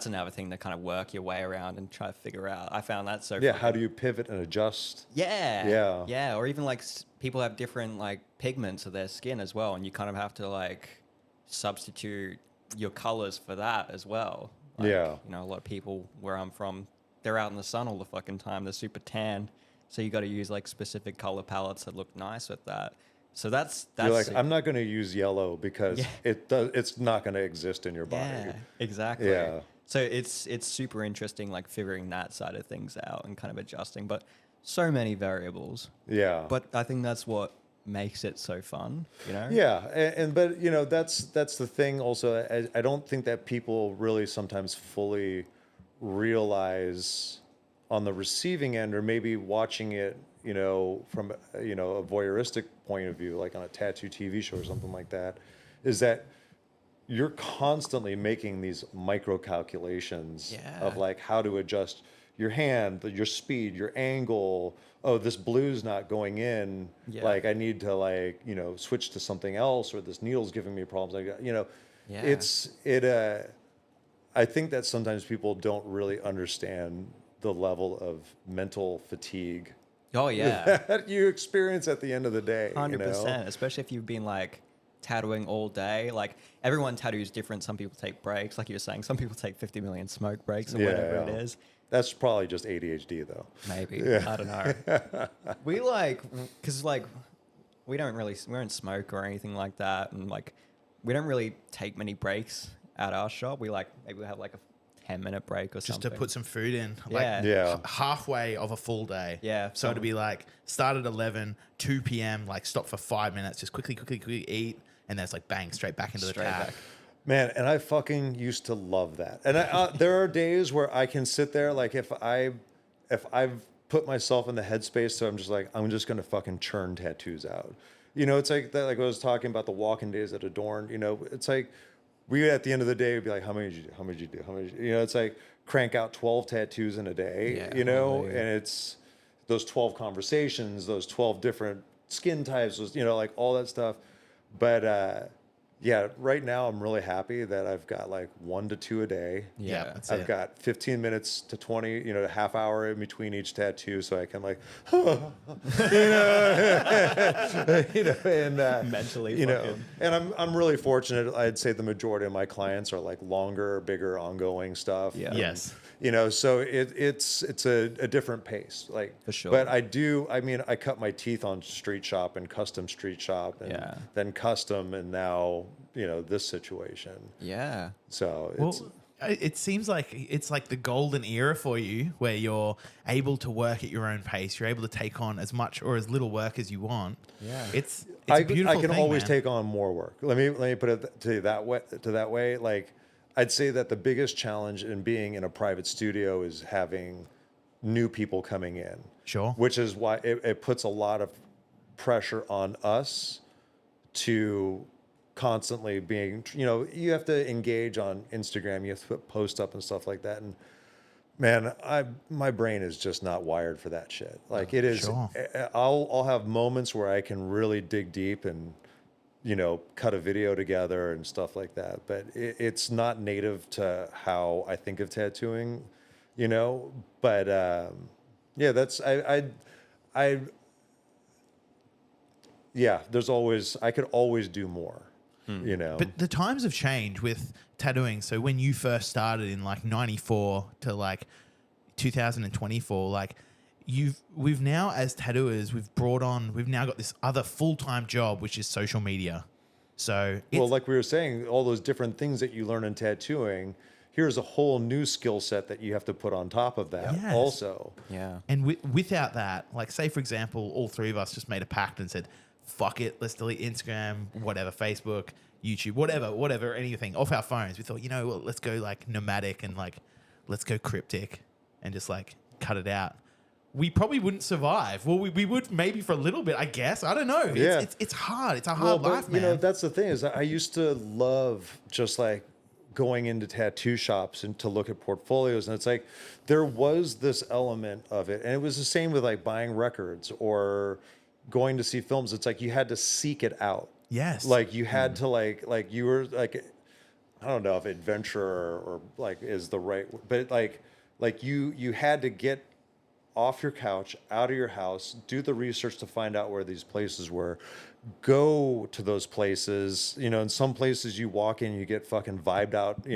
another thing to kind of work your way around and try to figure out. I found that so. Yeah. How do you pivot and adjust? Yeah. Yeah. Or even like people have different like pigments of their skin as well, and you kind of have to like substitute your colors for that as well. Like, a lot of people where I'm from, they're out in the sun all the fucking time. They're super tan. So you got to use like specific color palettes that look nice with that. So that's You're like, I'm not going to use yellow because it's not going to exist in your body. Yeah, exactly. Yeah. So it's super interesting, like figuring that side of things out and kind of adjusting, but so many variables. Yeah. But I think that's what makes it so fun, Yeah, but that's the thing. Also, I don't think that people really sometimes fully realize on the receiving end, or maybe watching it, from a voyeuristic point of view, like on a tattoo TV show or something like that, is that you're constantly making these micro calculations of like how to adjust your hand, your speed, your angle. Oh, this blue's not going in. Yeah. Like I need to switch to something else, or this needle's giving me problems. I think that sometimes people don't really understand the level of mental fatigue Oh, yeah. that you experience at the end of the day. 100%, especially if you've been like tattooing all day. Like everyone tattoos different. Some people take breaks, like you were saying. Some people take 50 million smoke breaks or whatever it is. That's probably just ADHD though. Maybe. I don't know. We like, because like we don't smoke or anything like that, and like we don't really take many breaks at our shop. We like maybe we have like a 10-minute break or something. Just to put some food in. Halfway of a full day. Yeah. So it'd be like start at 11, 2 p.m., like stop for 5 minutes, just quickly eat, and then it's like bang, straight back into the tab. Man, and I fucking used to love that. And there are days where I can sit there, like if I've put myself in the headspace, so I'm just like, I'm just gonna fucking churn tattoos out. It's like that. Like I was talking about the walking days at Adorn. It's like we at the end of the day would be like, how many did you do? How many did you do? How many? It's like crank out 12 tattoos in a day. And it's those 12 conversations, those 12 different skin types, like all that stuff. But yeah, right now I'm really happy that I've got like 1 to 2 a day. Yeah, I've got 15 minutes to 20, a half hour in between each tattoo, so I can like, and mentally, and I'm really fortunate. I'd say the majority of my clients are like longer, bigger, ongoing stuff. Yeah. Yes. So it's a different pace, like for sure. But I cut my teeth on street shop and custom street shop, and then custom, and now this situation. Yeah. So it seems like it's like the golden era for you, where you're able to work at your own pace. You're able to take on as much or as little work as you want. Yeah. It's a beautiful I can thing, always man. take on more work. Let me put it to you that way. Like, I'd say that the biggest challenge in being in a private studio is having new people coming in. Sure. Which is why it puts a lot of pressure on us to constantly being, you have to engage on Instagram, you have to put posts up and stuff like that. And man, my brain is just not wired for that shit. Like it is, Sure. I'll have moments where I can really dig deep and, cut a video together and stuff like that. But it's not native to how I think of tattooing, but yeah, I could always do more. But the times have changed with tattooing. So when you first started in like 94 to like 2024, like we've now, as tattooers, we've now got this other full-time job, which is social media. So like we were saying, all those different things that you learn in tattooing, here's a whole new skill set that you have to put on top of that also. Yeah. And without that, like say for example, all three of us just made a pact and said, fuck it, let's delete Instagram, whatever, Facebook, YouTube, whatever, anything off our phones. We thought, let's go like nomadic and like, let's go cryptic and just like cut it out. We probably wouldn't survive. Well, we would maybe for a little bit, I guess. I don't know. Yeah. It's hard. It's a hard life, man. That's the thing is I used to love just like going into tattoo shops and to look at portfolios. And it's like, there was this element of it. And it was the same with like buying records or going to see films. It's like you had to seek it out. Yes. Like you had to like you were like, I don't know if adventurer or like is the right, but like you had to get off your couch, out of your house, do the research to find out where these places were, go to those places. In some places you walk in, you get fucking vibed out,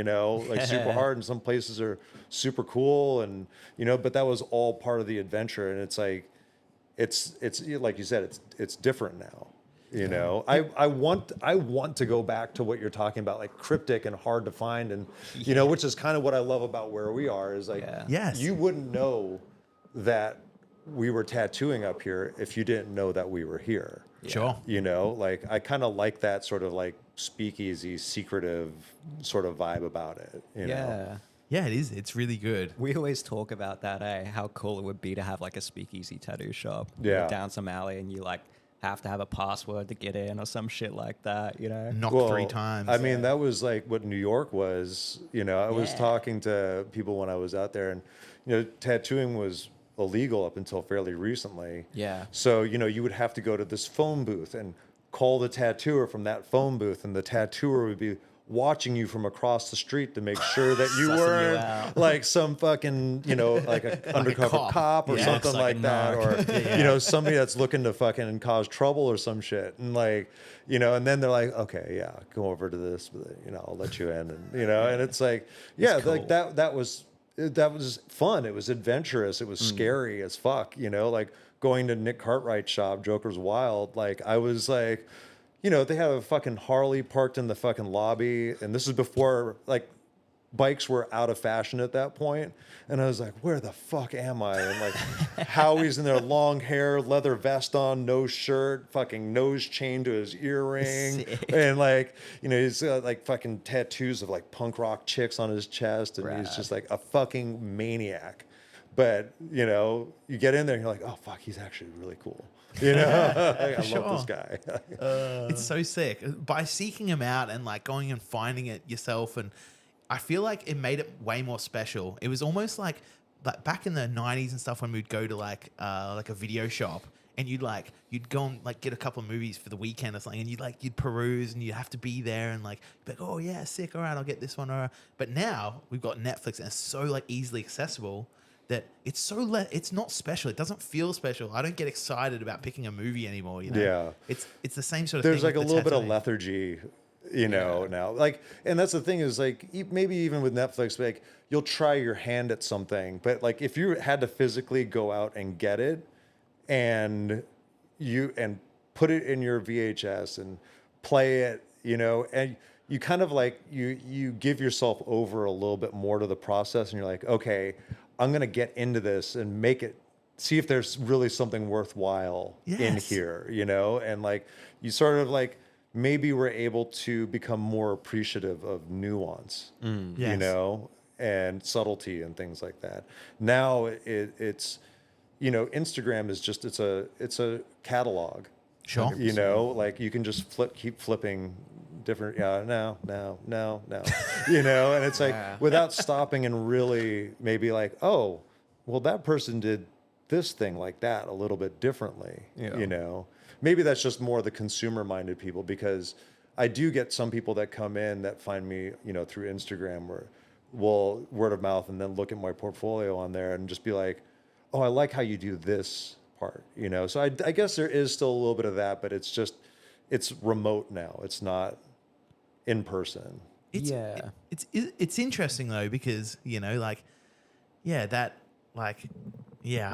like super hard. And some places are super cool. And, but that was all part of the adventure. And it's like, it's like you said, it's different now. I want to go back to what you're talking about, like cryptic and hard to find. And, which is kind of what I love about where we are is like, Yes. you wouldn't know that we were tattooing up here if you didn't know that we were here. Sure. Like I kind of like that sort of like speakeasy, secretive sort of vibe about it. Yeah. Yeah, it is. It's really good. We always talk about that, how cool it would be to have like a speakeasy tattoo shop. Yeah. Down some alley and you like have to have a password to get in or some shit like that, Knock 3 times. I mean, that was like what New York was. I was talking to people when I was out there, and tattooing was illegal up until fairly recently. Yeah. So you would have to go to this phone booth and call the tattooer from that phone booth, and the tattooer would be watching you from across the street to make sure that you Sussing you weren't out. like some fucking, like an undercover cop or Yeah. something Looks like like a that. narc. Or, somebody that's looking to fucking cause trouble or some shit. And like, and then they're like, okay, yeah, go over to this, I'll let you in. And, and it's like, yeah, cool. like that was fun. It was adventurous. It was scary as fuck, like going to Nick Cartwright's shop, Joker's Wild. Like I was like, they have a fucking Harley parked in the fucking lobby. And this is before like bikes were out of fashion at that point. And I was like, where the fuck am I? And like Howie's in there, long hair, leather vest on, no shirt, fucking nose chain to his earring. Sick. And like, he's got like fucking tattoos of like punk rock chicks on his chest. And he's Rad. just like a fucking maniac. But, you get in there and you're like, oh, fuck, he's actually really cool. I love this guy. It's so sick. By seeking him out and like going and finding it yourself, and I feel like it made it way more special. It was almost like back in the 90s and stuff when we'd go to like a video shop and you'd go and like get a couple of movies for the weekend or something, and you'd peruse and you'd have to be there and like, oh yeah, sick, all right, I'll get this one. All right. But now we've got Netflix and it's so like easily accessible that it's it's not special. It doesn't feel special. I don't get excited about picking a movie anymore. Yeah. It's the same sort of There's thing. like a with the little bit of tattooing. lethargy, now. Like, and that's the thing is like, maybe even with Netflix, like you'll try your hand at something, but like if you had to physically go out and get it and put it in your VHS and play it, and you kind of like, you give yourself over a little bit more to the process and you're like, okay, I'm going to get into this and see if there's really something worthwhile in Yes. here, and like, you sort of like, maybe we're able to become more appreciative of nuance, Yes. and subtlety and things like that. Now it's, Instagram is just, it's a catalog. Sure. Like you can just keep flipping different, no, and it's like without stopping and really maybe like, oh, well, that person did this thing like that a little bit differently, maybe that's just more the consumer minded people, because I do get some people that come in that find me, through Instagram or will word of mouth and then look at my portfolio on there and just be like, oh, I like how you do this part, So I guess there is still a little bit of that, but it's remote now. It's not in person. It's interesting though, because I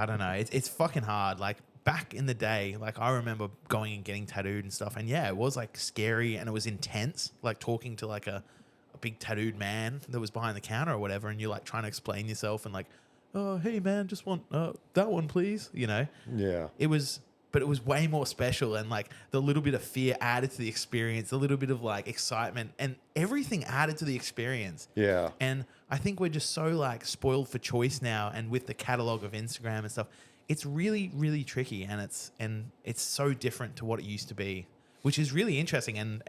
don't know. It's fucking hard. Like back in the day, like I remember going and getting tattooed and stuff, and it was like scary and it was intense. Like talking to like a big tattooed man that was behind the counter or whatever, and you're like trying to explain yourself and like, oh hey man, just want that one please. Yeah. But it was way more special, and like the little bit of fear added to the experience, a little bit of like excitement and everything added to the experience. Yeah. And I think we're just so like spoiled for choice now, and with the catalog of Instagram and stuff, it's really, really tricky, and it's so different to what it used to be, which is really interesting. And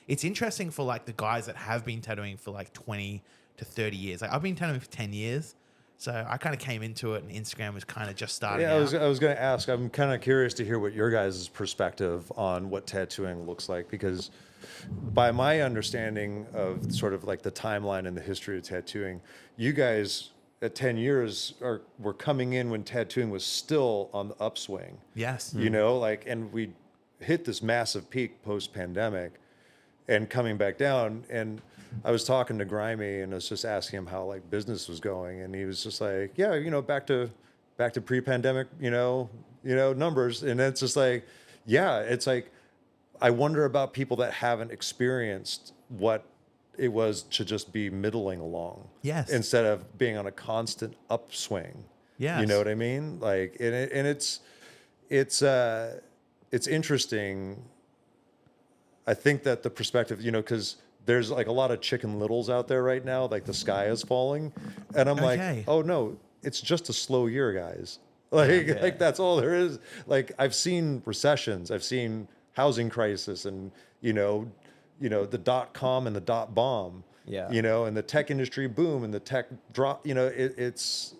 it's interesting for like the guys that have been tattooing for like 20 to 30 years. Like I've been tattooing for 10 years. So I kind of came into it, and Instagram was kind of just starting out. I was going to ask, I'm kind of curious to hear what your guys' perspective on what tattooing looks like, because by my understanding of sort of like the timeline and the history of tattooing, you guys at 10 years were coming in when tattooing was still on the upswing. Yes. And we hit this massive peak post-pandemic and coming back down. And I was talking to Grimy and I was just asking him how like business was going, and he was just like, yeah, back to pre-pandemic, numbers. And it's just like, yeah, it's like, I wonder about people that haven't experienced what it was to just be middling along. Yes. Instead of being on a constant upswing. Yes. You know what I mean? Like, and it's interesting. I think that the perspective, because there's like a lot of Chicken Littles out there right now, like the sky is falling. And I'm like, oh no, it's just a slow year, guys. Like that's all there is. Like I've seen recessions, I've seen housing crisis, and the .com and the .bomb, and the tech industry boom and the tech drop, it's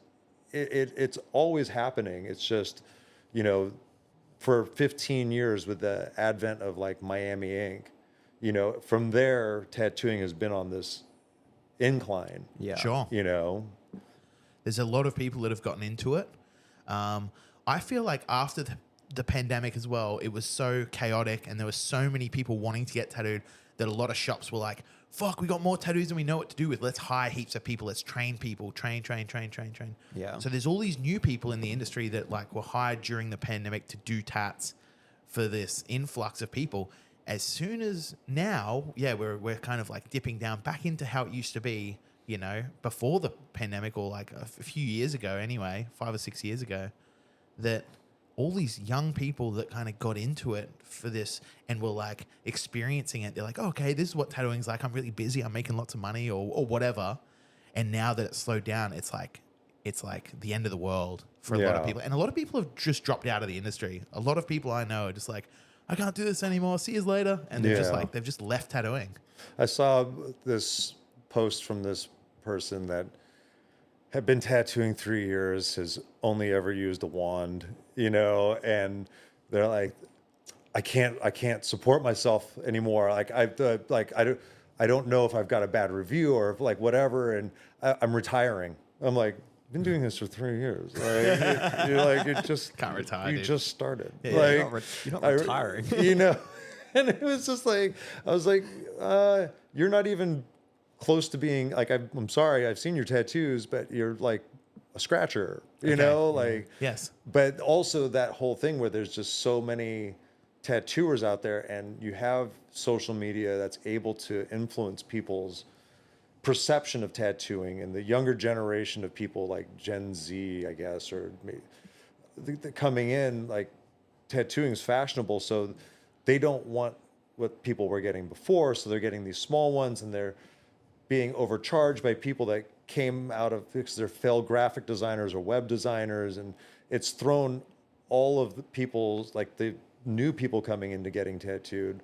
always happening. It's just, for 15 years with the advent of like Miami Ink, you know, from there, tattooing has been on this incline. Yeah. Sure. You know, There's a lot of people that have gotten into it. I feel like after the pandemic as well, it was so chaotic and there were so many people wanting to get tattooed that a lot of shops were like, fuck, we got more tattoos than we know what to do with. Let's hire heaps of people. Let's train people. Train. Yeah. So there's all these new people in the industry that like were hired during the pandemic to do tats for this influx of people. As soon as now, yeah, we're kind of like dipping down back into how it used to be, you know, before the pandemic or like a few years ago anyway, 5 or 6 years ago, that all these young people that kind of got into it for this and were like experiencing it. They're like, oh, okay, this is what tattooing's like. I'm really busy. I'm making lots of money or whatever. And now that it's slowed down, it's like the end of the world for a lot of people. And a lot of people have just dropped out of the industry. A lot of people I know are just like, I can't do this anymore. See you later. And they're just like, they've just left tattooing. I saw this post from this person that had been tattooing 3 years, has only ever used a wand, you know, and they're like, I can't support myself anymore. Like I don't know if I've got a bad review or if like whatever, and I'm retiring. I'm like, I've been doing this for 3 years. Like you're like, it just Can't retire, You dude. just started. Yeah, like you're not retiring. You know, and it was just like I was like, you're not even close to being like I'm sorry, I've seen your tattoos, but you're like a scratcher, you know, like Yes. But also that whole thing where there's just so many tattooers out there, and you have social media that's able to influence people's perception of tattooing, and the younger generation of people like Gen Z, I guess, or coming in, like tattooing is fashionable, so they don't want what people were getting before, so they're getting these small ones, and they're being overcharged by people that came out of, because they're failed graphic designers or web designers, and it's thrown all of the people, like the new people coming into getting tattooed,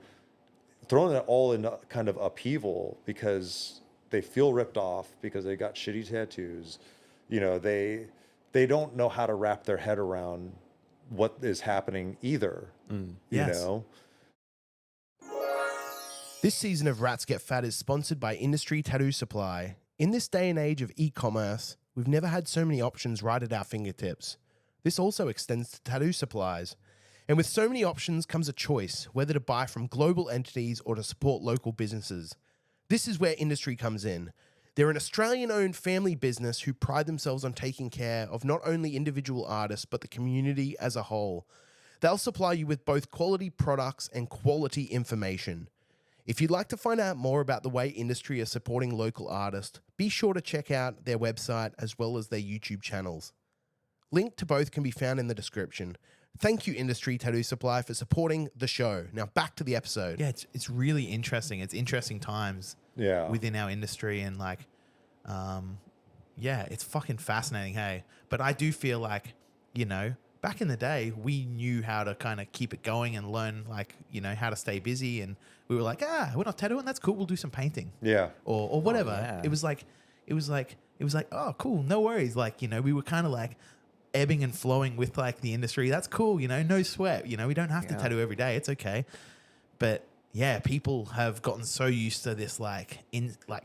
throwing it all in kind of upheaval because they feel ripped off because they got shitty tattoos. You know, they don't know how to wrap their head around what is happening either. You know? This season of Rats Get Fat is sponsored by Industry Tattoo Supply. In this day and age of e-commerce, we've never had so many options right at our fingertips. This also extends to tattoo supplies. And with so many options comes a choice, whether to buy from global entities or to support local businesses. This is where Industry comes in. They're an Australian-owned family business who pride themselves on taking care of not only individual artists, but the community as a whole. They'll supply you with both quality products and quality information. If you'd like to find out more about the way Industry are supporting local artists, be sure to check out their website as well as their YouTube channels. Link to both can be found in the description. Thank you, Industry Tattoo Supply, for supporting the show. Now back to the episode. Yeah, it's really interesting. It's interesting times within our industry, and like, it's fucking fascinating, hey? But I do feel like, you know, back in the day, we knew how to kind of keep it going and learn, like, you know, how to stay busy, and we were like, we're not tattooing, that's cool, we'll do some painting. Yeah. Or whatever. yeah. It was like, oh, cool, no worries. Like, you know, we were kind of like ebbing and flowing with like the industry. That's cool, you know, no sweat. You know, we don't have to tattoo every day. It's okay. But yeah, people have gotten so used to this like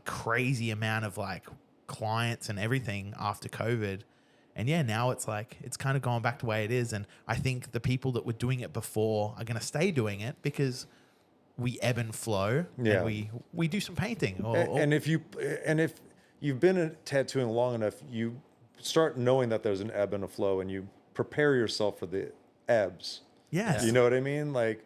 crazy amount of like clients and everything after COVID. And yeah, now it's like, it's kind of gone back to the way it is. And I think the people that were doing it before are going to stay doing it because we ebb and flow, and we do some painting. And if you've been tattooing long enough, you start knowing that there's an ebb and a flow, and you prepare yourself for the ebbs. Yes. You know what I mean? Like,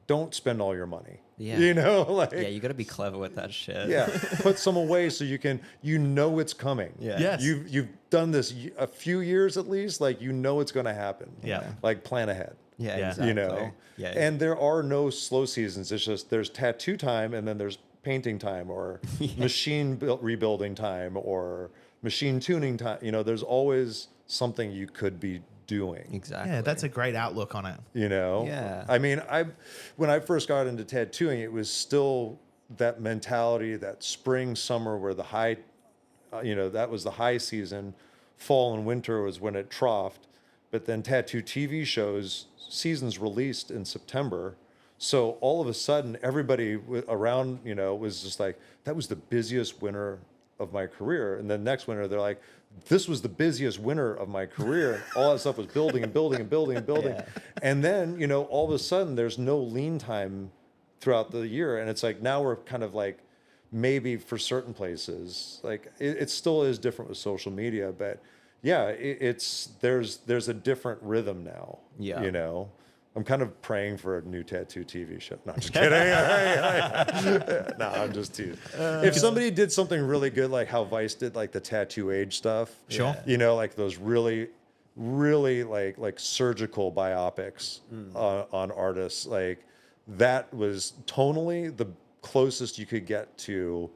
don't spend all your money. Yeah. You know, like, You got to be clever with that shit. yeah, put some away so you know it's coming. Yeah. Yes. You've done this a few years at least, like, you know it's going to happen. Yeah. Like, plan ahead. Yeah, Yeah. exactly. You know? Yeah. And there are no slow seasons. It's just there's tattoo time, and then there's painting time, or rebuilding time, or machine tuning time. You know, there's always something you could be doing. Exactly. Yeah, that's a great outlook on it. You know? Yeah. I mean, when I first got into tattooing, it was still that mentality, that spring, summer, where the high, that was the high season. Fall and winter was when it troughed. But then tattoo TV shows, seasons released in September. So all of a sudden, everybody around, was just like, that was the busiest winter of my career. And then next winter, they're like, this was the busiest winter of my career. All that stuff was building and building and building and building. Yeah. And then, all of a sudden, there's no lean time throughout the year. And it's like, now we're kind of like, maybe for certain places, like it still is different with social media, but yeah, there's a different rhythm now. Yeah. I'm kind of praying for a new tattoo TV show. No, I'm just kidding. No, I'm just teasing. If somebody did something really good, like how Vice did, like the tattoo age stuff, Sure. like those really, really like surgical biopics on artists, like that was tonally the closest you could get to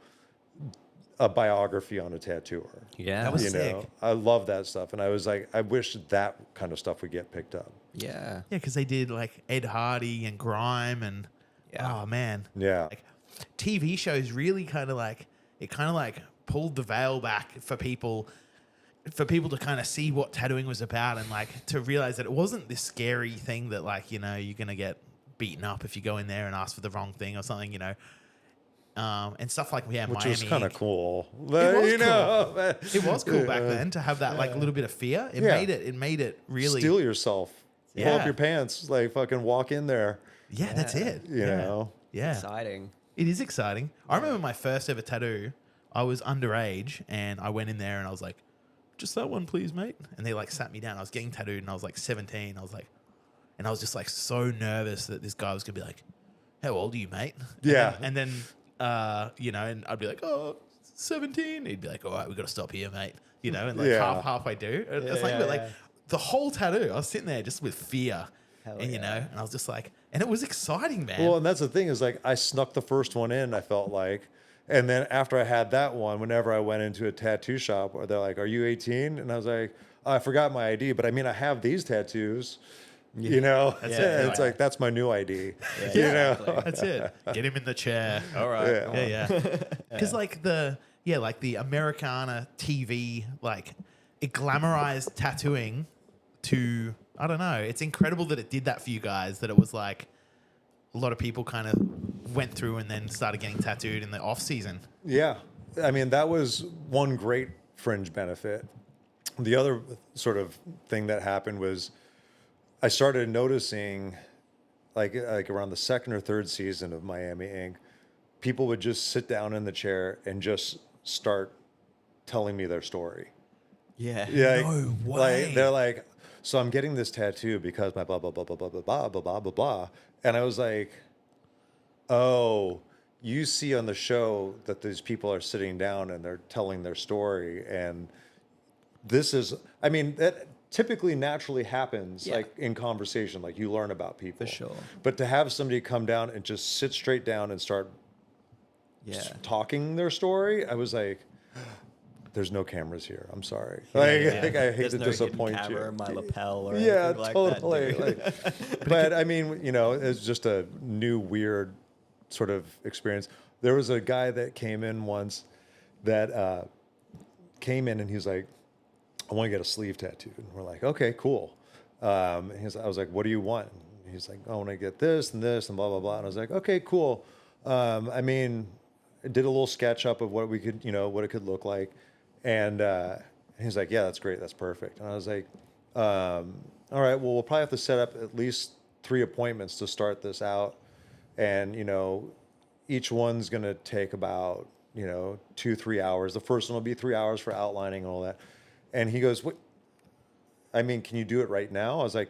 a biography on a tattooer. Yeah. That was sick. I love that stuff, and I was like, I wish that kind of stuff would get picked up. Yeah. Yeah, because they did like Ed Hardy and Grime and oh man, Yeah. like TV shows really kind of like pulled the veil back for people to kind of see what tattooing was about and like to realize that it wasn't this scary thing that like you're gonna get beaten up if you go in there and ask for the wrong thing or something, and stuff like Which Miami was kind of Ink. cool. It was cool back then to have that like little bit of fear. It made it really Steal yourself. Pull Yeah. up your pants. Like fucking walk in there. Yeah, that's it. You know? Yeah. Exciting. It is exciting. I remember my first ever tattoo. I was underage and I went in there and I was like, just that one, please, mate. And they like sat me down. I was getting tattooed and I was like 17. I was just like so nervous that this guy was gonna be like, how old are you, mate? Yeah. And then, and I'd be like, 17. He'd be like, all right, we got to stop here, mate. And like Yeah. halfway do. It's like, yeah, but like yeah. the whole tattoo, I was sitting there just with fear. Hell And yeah. and I was just like, and it was exciting, man. Well, and that's the thing is like I snuck the first one in, I felt like. And then after I had that one, whenever I went into a tattoo shop, they're like, are you 18? And I was like, I forgot my ID, but I mean, I have these tattoos. That's And it. it's like, that's my new ID. That's it. Get him in the chair. All right. Yeah. Yeah. Because like the Americana TV, like it glamorized tattooing to, I don't know. It's incredible that it did that for you guys, that it was like a lot of people kind of went through and then started getting tattooed in the off season. Yeah. I mean, that was one great fringe benefit. The other sort of thing that happened was I started noticing like around the second or third season of Miami Ink, people would just sit down in the chair and just start telling me their story. Yeah. Yeah. No way. Like, they're like, so I'm getting this tattoo because my blah, blah, blah, blah, blah, blah, blah, blah, blah, blah, blah. And I was like, oh, you see on the show that these people are sitting down and they're telling their story. And this is, I mean, that typically naturally happens like in conversation, like you learn about people. For sure. But to have somebody come down and just sit straight down and start talking their story, I was like, there's no cameras here. I'm sorry. Like, I think I hate There's to no disappoint hidden you. camera in my lapel or Yeah, anything like totally. that. Like, but I mean, it's just a new weird sort of experience. There was a guy that came in once that came in and he's like, I want to get a sleeve tattooed. And we're like, okay, cool. I was like, what do you want? And he's like, I want to get this and this and blah, blah, blah. And I was like, okay, cool. I mean, I did a little sketch up of what we could, what it could look like. And he's like, yeah, that's great. That's perfect. And I was like, all right, well, we'll probably have to set up at least 3 appointments to start this out. And, each one's going to take about, 2-3 hours. The first one will be 3 hours for outlining and all that. And he goes, what? I mean, can you do it right now? I was like,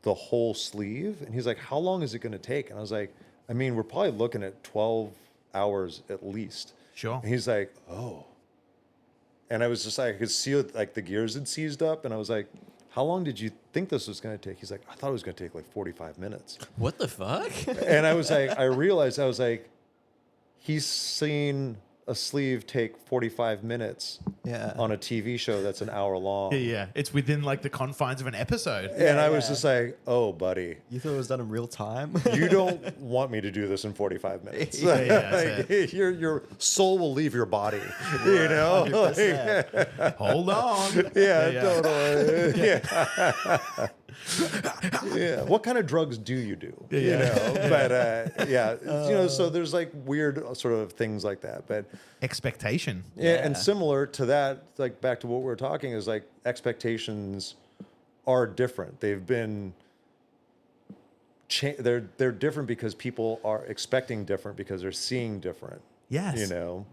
the whole sleeve? And he's like, how long is it going to take? And I was like, I mean, we're probably looking at 12 hours at least. Sure. And he's like, oh. And I was just like, I could see like the gears had seized up. And I was like, how long did you think this was going to take? He's like, I thought it was going to take like 45 minutes. What the fuck? And I was like, I realized, I was like, he's seen a sleeve take 45 minutes on a TV show that's an hour long. Yeah. It's within like the confines of an episode. And I was just like, oh, buddy, You thought it was done in real time? you don't want me to do this in 45 minutes. that's Like, your soul will leave your body, you know? Like, Hold on. yeah, totally. Yeah. Yeah. What kind of drugs do you do? You know, but so there's like weird sort of things like that. But Expectation. yeah, and similar to that, like back to what we were talking, is like expectations are different. They've been they're different because people are expecting different because they're seeing different. Yes. You know.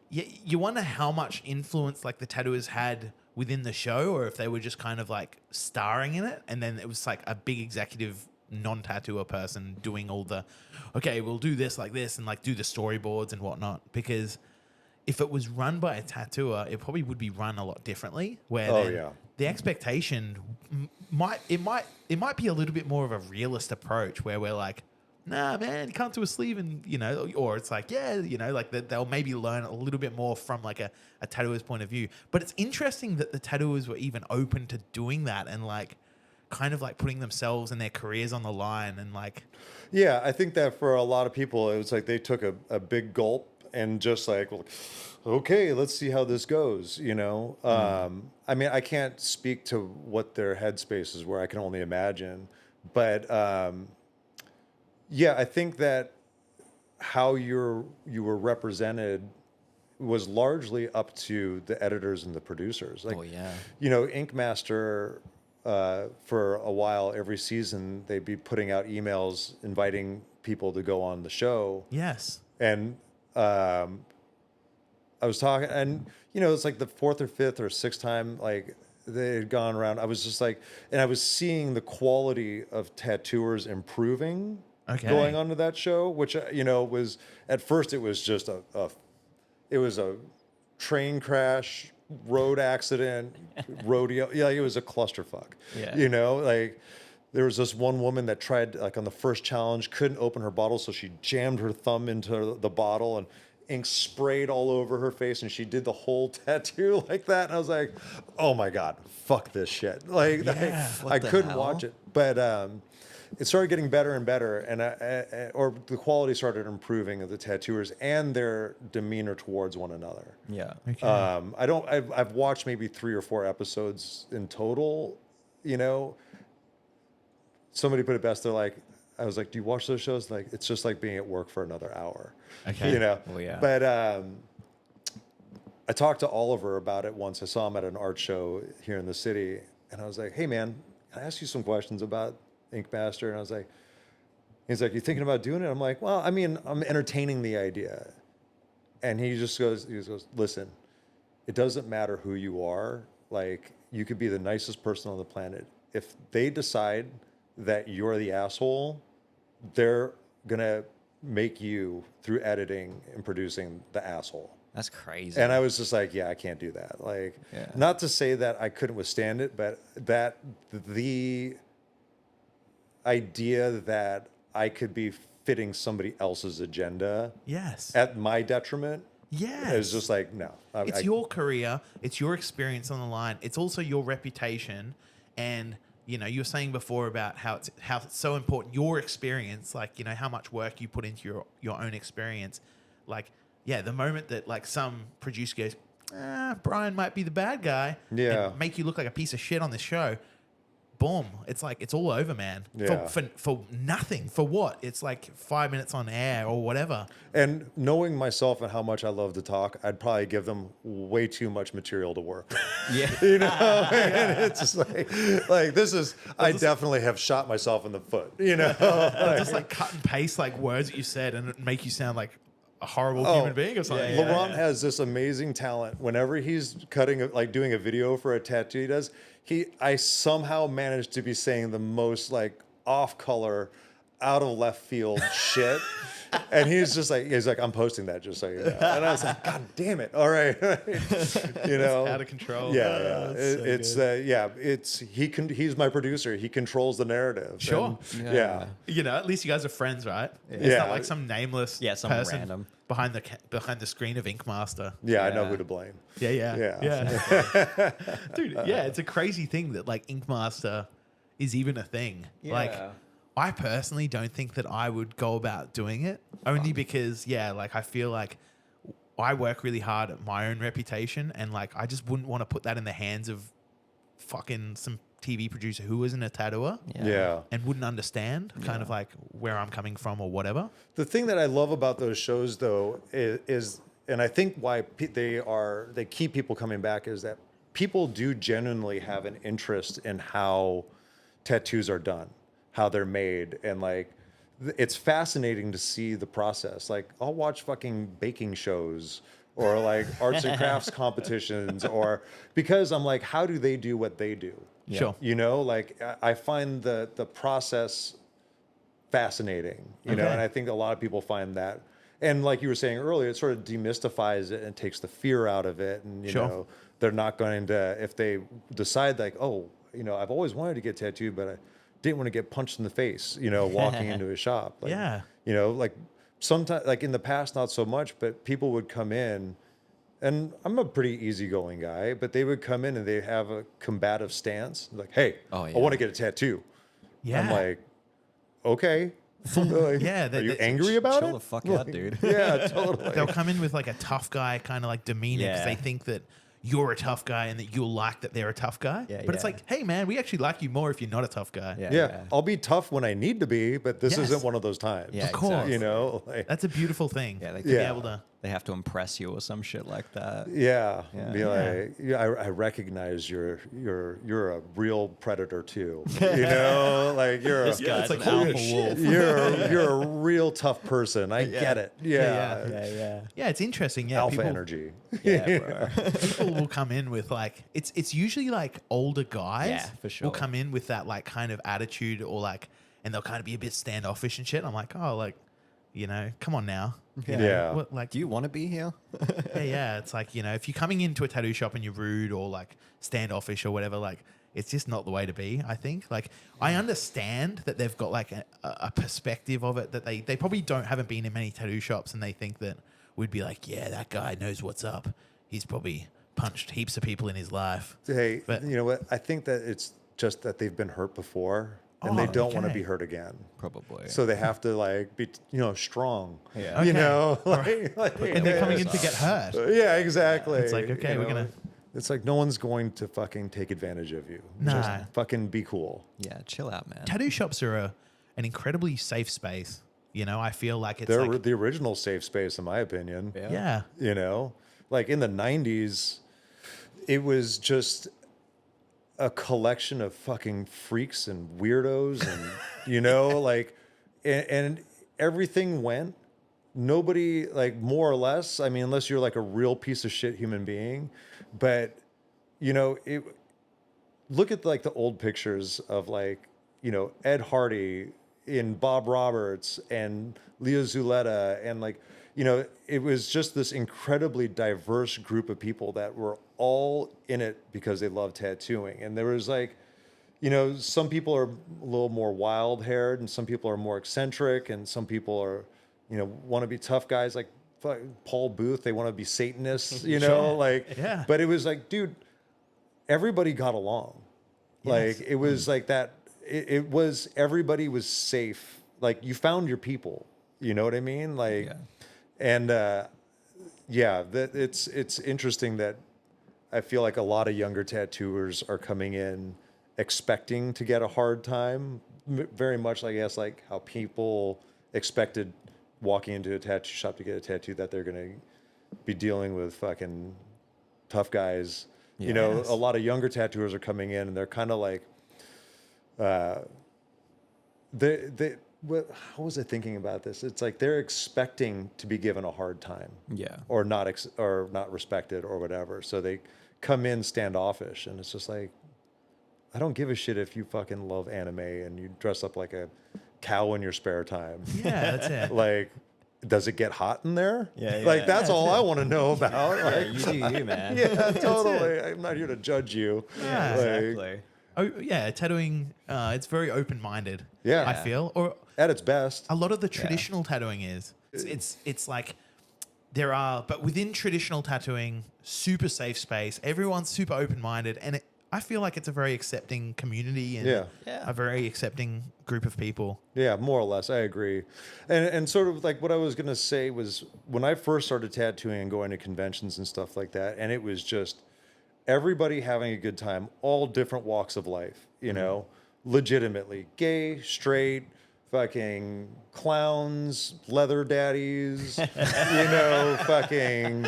You wonder how much influence like the tattooers had within the show, or if they were just kind of like starring in it, and then it was like a big executive non-tattooer person doing all the, okay, we'll do this like this, and like do the storyboards and whatnot. Because if it was run by a tattooer, it probably would be run a lot differently. Where the expectation might be a little bit more of a realist approach, where we're like, nah, man, you can't do a sleeve, and or it's like, yeah, like they'll maybe learn a little bit more from like a tattooer's point of view. But it's interesting that the tattooers were even open to doing that and like kind of like putting themselves and their careers on the line and like. Yeah, I think that for a lot of people, it was like they took a big gulp and just like, well, okay, let's see how this goes. You know, I mean, I can't speak to what their headspaces were. I can only imagine, but. Yeah, I think that how you were represented was largely up to the editors and the producers. Like, Ink Master, for a while, every season, they'd be putting out emails inviting people to go on the show. Yes. And I was talking, and, it's like the fourth or fifth or sixth time, like, they had gone around. I was just like, and I was seeing the quality of tattooers improving. Okay. Going on to that show, which was at first it was just it was a train crash, road accident, rodeo. Yeah, it was a clusterfuck. Yeah. Like there was this one woman that tried, like on the first challenge, couldn't open her bottle, so she jammed her thumb into the bottle and ink sprayed all over her face, and she did the whole tattoo like that. And I was like, oh my God, fuck this shit. Like I couldn't watch it, but. It started getting better and better, and or the quality started improving of the tattooers and their demeanor towards one another. Yeah. Okay. I've watched maybe 3 or 4 episodes in total. Somebody put it best. They're like, I was like, do you watch those shows? Like, it's just like being at work for another hour. Okay. Well, yeah. But I talked to Oliver about it once. I saw him at an art show here in the city, and I was like, hey man, can I ask you some questions about Ink Master? And I was like, he's like, you thinking about doing it? I'm like, well, I mean, I'm entertaining the idea. And he goes, listen, it doesn't matter who you are. Like, you could be the nicest person on the planet. If they decide that you're the asshole, they're going to make you, through editing and producing, the asshole. That's crazy. And I was just like, yeah, I can't do that. Like, not to say that I couldn't withstand it, but that the idea that I could be fitting somebody else's agenda at my detriment is just like, no. It's your career. It's your experience on the line. It's also your reputation. And, you were saying before about how it's so important, your experience, like, how much work you put into your own experience. Like, the moment that like some producer goes, Bryan might be the bad guy and make you look like a piece of shit on this show. Boom. It's like, it's all over, man. Yeah. For nothing. For what? It's like 5 minutes on air or whatever. And knowing myself and how much I love to talk, I'd probably give them way too much material to work with. Yeah. And it's just like this is, I definitely have shot myself in the foot, Just like cut and paste like words that you said and make you sound like a horrible human being or something. Laurent has this amazing talent. Whenever he's doing a video for a tattoo he does, I somehow managed to be saying the most like off color, out of left field shit. And he's like, I'm posting that just so you know. And I was like, God damn it. All right. It's out of control. Yeah. He's my producer. He controls the narrative. Sure. And, at least you guys are friends, right? Yeah. It's not like some nameless some person random behind the screen of Ink Master. Yeah, I know who to blame. Yeah. Dude, it's a crazy thing that like Ink Master is even a thing. Yeah. Like, I personally don't think that I would go about doing it, only because, like, I feel like I work really hard at my own reputation, and like I just wouldn't want to put that in the hands of fucking some TV producer who isn't a tattooer Yeah. and wouldn't understand kind of like where I'm coming from or whatever. The thing that I love about those shows, though, is and I think why they keep people coming back is that people do genuinely have an interest in how tattoos are done, how they're made, and like it's fascinating to see the process. Like I'll watch fucking baking shows or like arts and crafts competitions, or because I'm like, how do they do what they do? Sure. You know, like I find the process fascinating, you know, and I think a lot of people find that. And like you were saying earlier, it sort of demystifies it and takes the fear out of it. And, you know, they're not going to, if they decide like, oh, you know, I've always wanted to get tattooed, but I didn't want to get punched in the face, you know, walking into a shop. Like, you know, like sometimes, like in the past, not so much, but people would come in, and I'm a pretty easygoing guy, but they would come in and they have a combative stance. Like, hey, I want to get a tattoo. I'm like, okay. Like, are you angry about chill it? the fuck out, dude. Yeah, totally. They'll come in with like a tough guy kind of like demeanor because they think that you're a tough guy and that you'll like that they're a tough guy. But it's like, hey man, we actually like you more if you're not a tough guy. Yeah, I'll be tough when I need to be, but this isn't one of those times. Yeah, Of course. exactly. You know, like, That's a beautiful thing. Yeah, they to be able to. They have to impress you or some shit like that. be like, I recognize you're a real predator too. You know, like you're This guy's an alpha wolf. you're a real tough person. I get it. Yeah, it's interesting. Yeah, Alpha people, energy. Yeah, bro. people will come in with like it's usually like older guys. Yeah, for sure. Will come in with that like kind of attitude or like, and they'll kind of be a bit standoffish and shit. I'm like, oh, like, you know, come on now. You know, Yeah. what, like, Do you want to be here? yeah. It's like, you know, if you're coming into a tattoo shop and you're rude or like standoffish or whatever, like, it's just not the way to be, I think. Like, I understand that they've got like a perspective of it that they probably haven't been in many tattoo shops and they think that we'd be like, yeah, that guy knows what's up. He's probably punched heaps of people in his life. Hey, But- you know what? I think that it's just that they've been hurt before and they don't want to be hurt again. Probably. So they have to like be, you know, strong. Yeah. You Okay. know, And they're coming in to get hurt. yeah, exactly. It's like, okay, You we're know, gonna- It's like no one's going to fucking take advantage of you. Nah. Just fucking be cool. Yeah, chill out, man. Tattoo shops are an incredibly safe space. You know, I feel like it's They're like, the original safe space, in my opinion. yeah. You know, like in the 90s, it was just a collection of fucking freaks and weirdos and, you know, like, and everything went. Nobody, like, more or less, I mean, unless you're like a real piece of shit human being, but, you know, look at like the old pictures of like, you know, Ed Hardy in Bob Roberts and Leo Zuleta, and like, you know, it was just this incredibly diverse group of people that were all in it because they love tattooing. And there was like, you know, some people are a little more wild haired and some people are more eccentric and some people are, you know, want to be tough guys like Paul Booth. They want to be Satanists, you know, like, Yeah. but it was like, dude, everybody got along. Like it was like that. It was, everybody was safe. Like you found your people, you know what I mean? Like, and that it's interesting that I feel like a lot of younger tattooers are coming in expecting to get a hard time, very much like, I guess, like how people expected walking into a tattoo shop to get a tattoo that they're going to be dealing with fucking tough guys. You know, a lot of younger tattooers are coming in and they're kind of like, how was I thinking about this? It's like they're expecting to be given a hard time, or not respected or whatever. So they come in standoffish, and it's just like, I don't give a shit if you fucking love anime and you dress up like a cow in your spare time. Yeah, that's it. Like, does it get hot in there? Yeah, Like yeah. that's all I want to know about. Yeah, Like, you do you, man. yeah, totally. I'm not here to judge you. Yeah, Like, Exactly. Oh yeah, tattooing. It's very open-minded. Yeah. I feel, or At its best. a lot of the traditional tattooing is. It's like there are, but within traditional tattooing, super safe space. Everyone's super open-minded, and I feel like it's a very accepting community and Yeah. a very accepting group of people. Yeah, more or less. I agree. And sort of like what I was going to say was when I first started tattooing and going to conventions and stuff like that, and it was just everybody having a good time, all different walks of life, you know, legitimately gay, straight, fucking clowns, leather daddies, you know, fucking,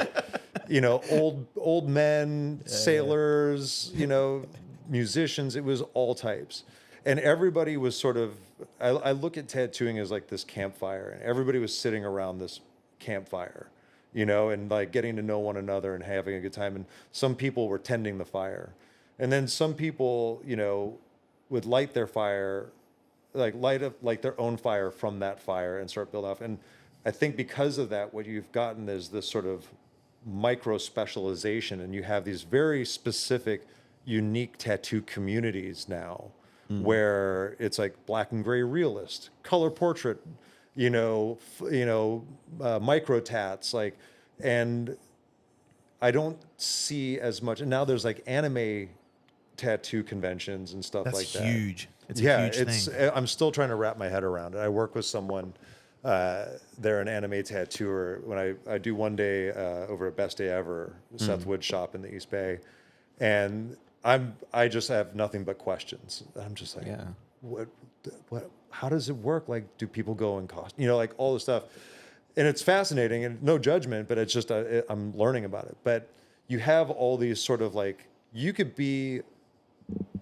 you know, old men, sailors, you know, musicians. It was all types. And everybody was sort of, I look at tattooing as like this campfire, and everybody was sitting around this campfire, you know, and like getting to know one another and having a good time. And some people were tending the fire. And then some people, you know, would light their fire, light up like their own fire from that fire and start build off. And I think because of that, what you've gotten is this sort of micro specialization, and you have these very specific, unique tattoo communities now, where it's like black and gray realist, color portrait, you know, micro tats, like, and I don't see as much. And now there's like anime tattoo conventions and stuff like that. That's huge. It's a huge thing. I'm still trying to wrap my head around it. I work with someone, they're an anime tattooer. When I do one day over at Best Day Ever, Seth Wood shop in the East Bay, and I just have nothing but questions. I'm just like, what, how does it work? Like, do people go in costume? You know, like all this stuff. And it's fascinating, and no judgment, but it's just, I'm learning about it. But you have all these sort of like, you could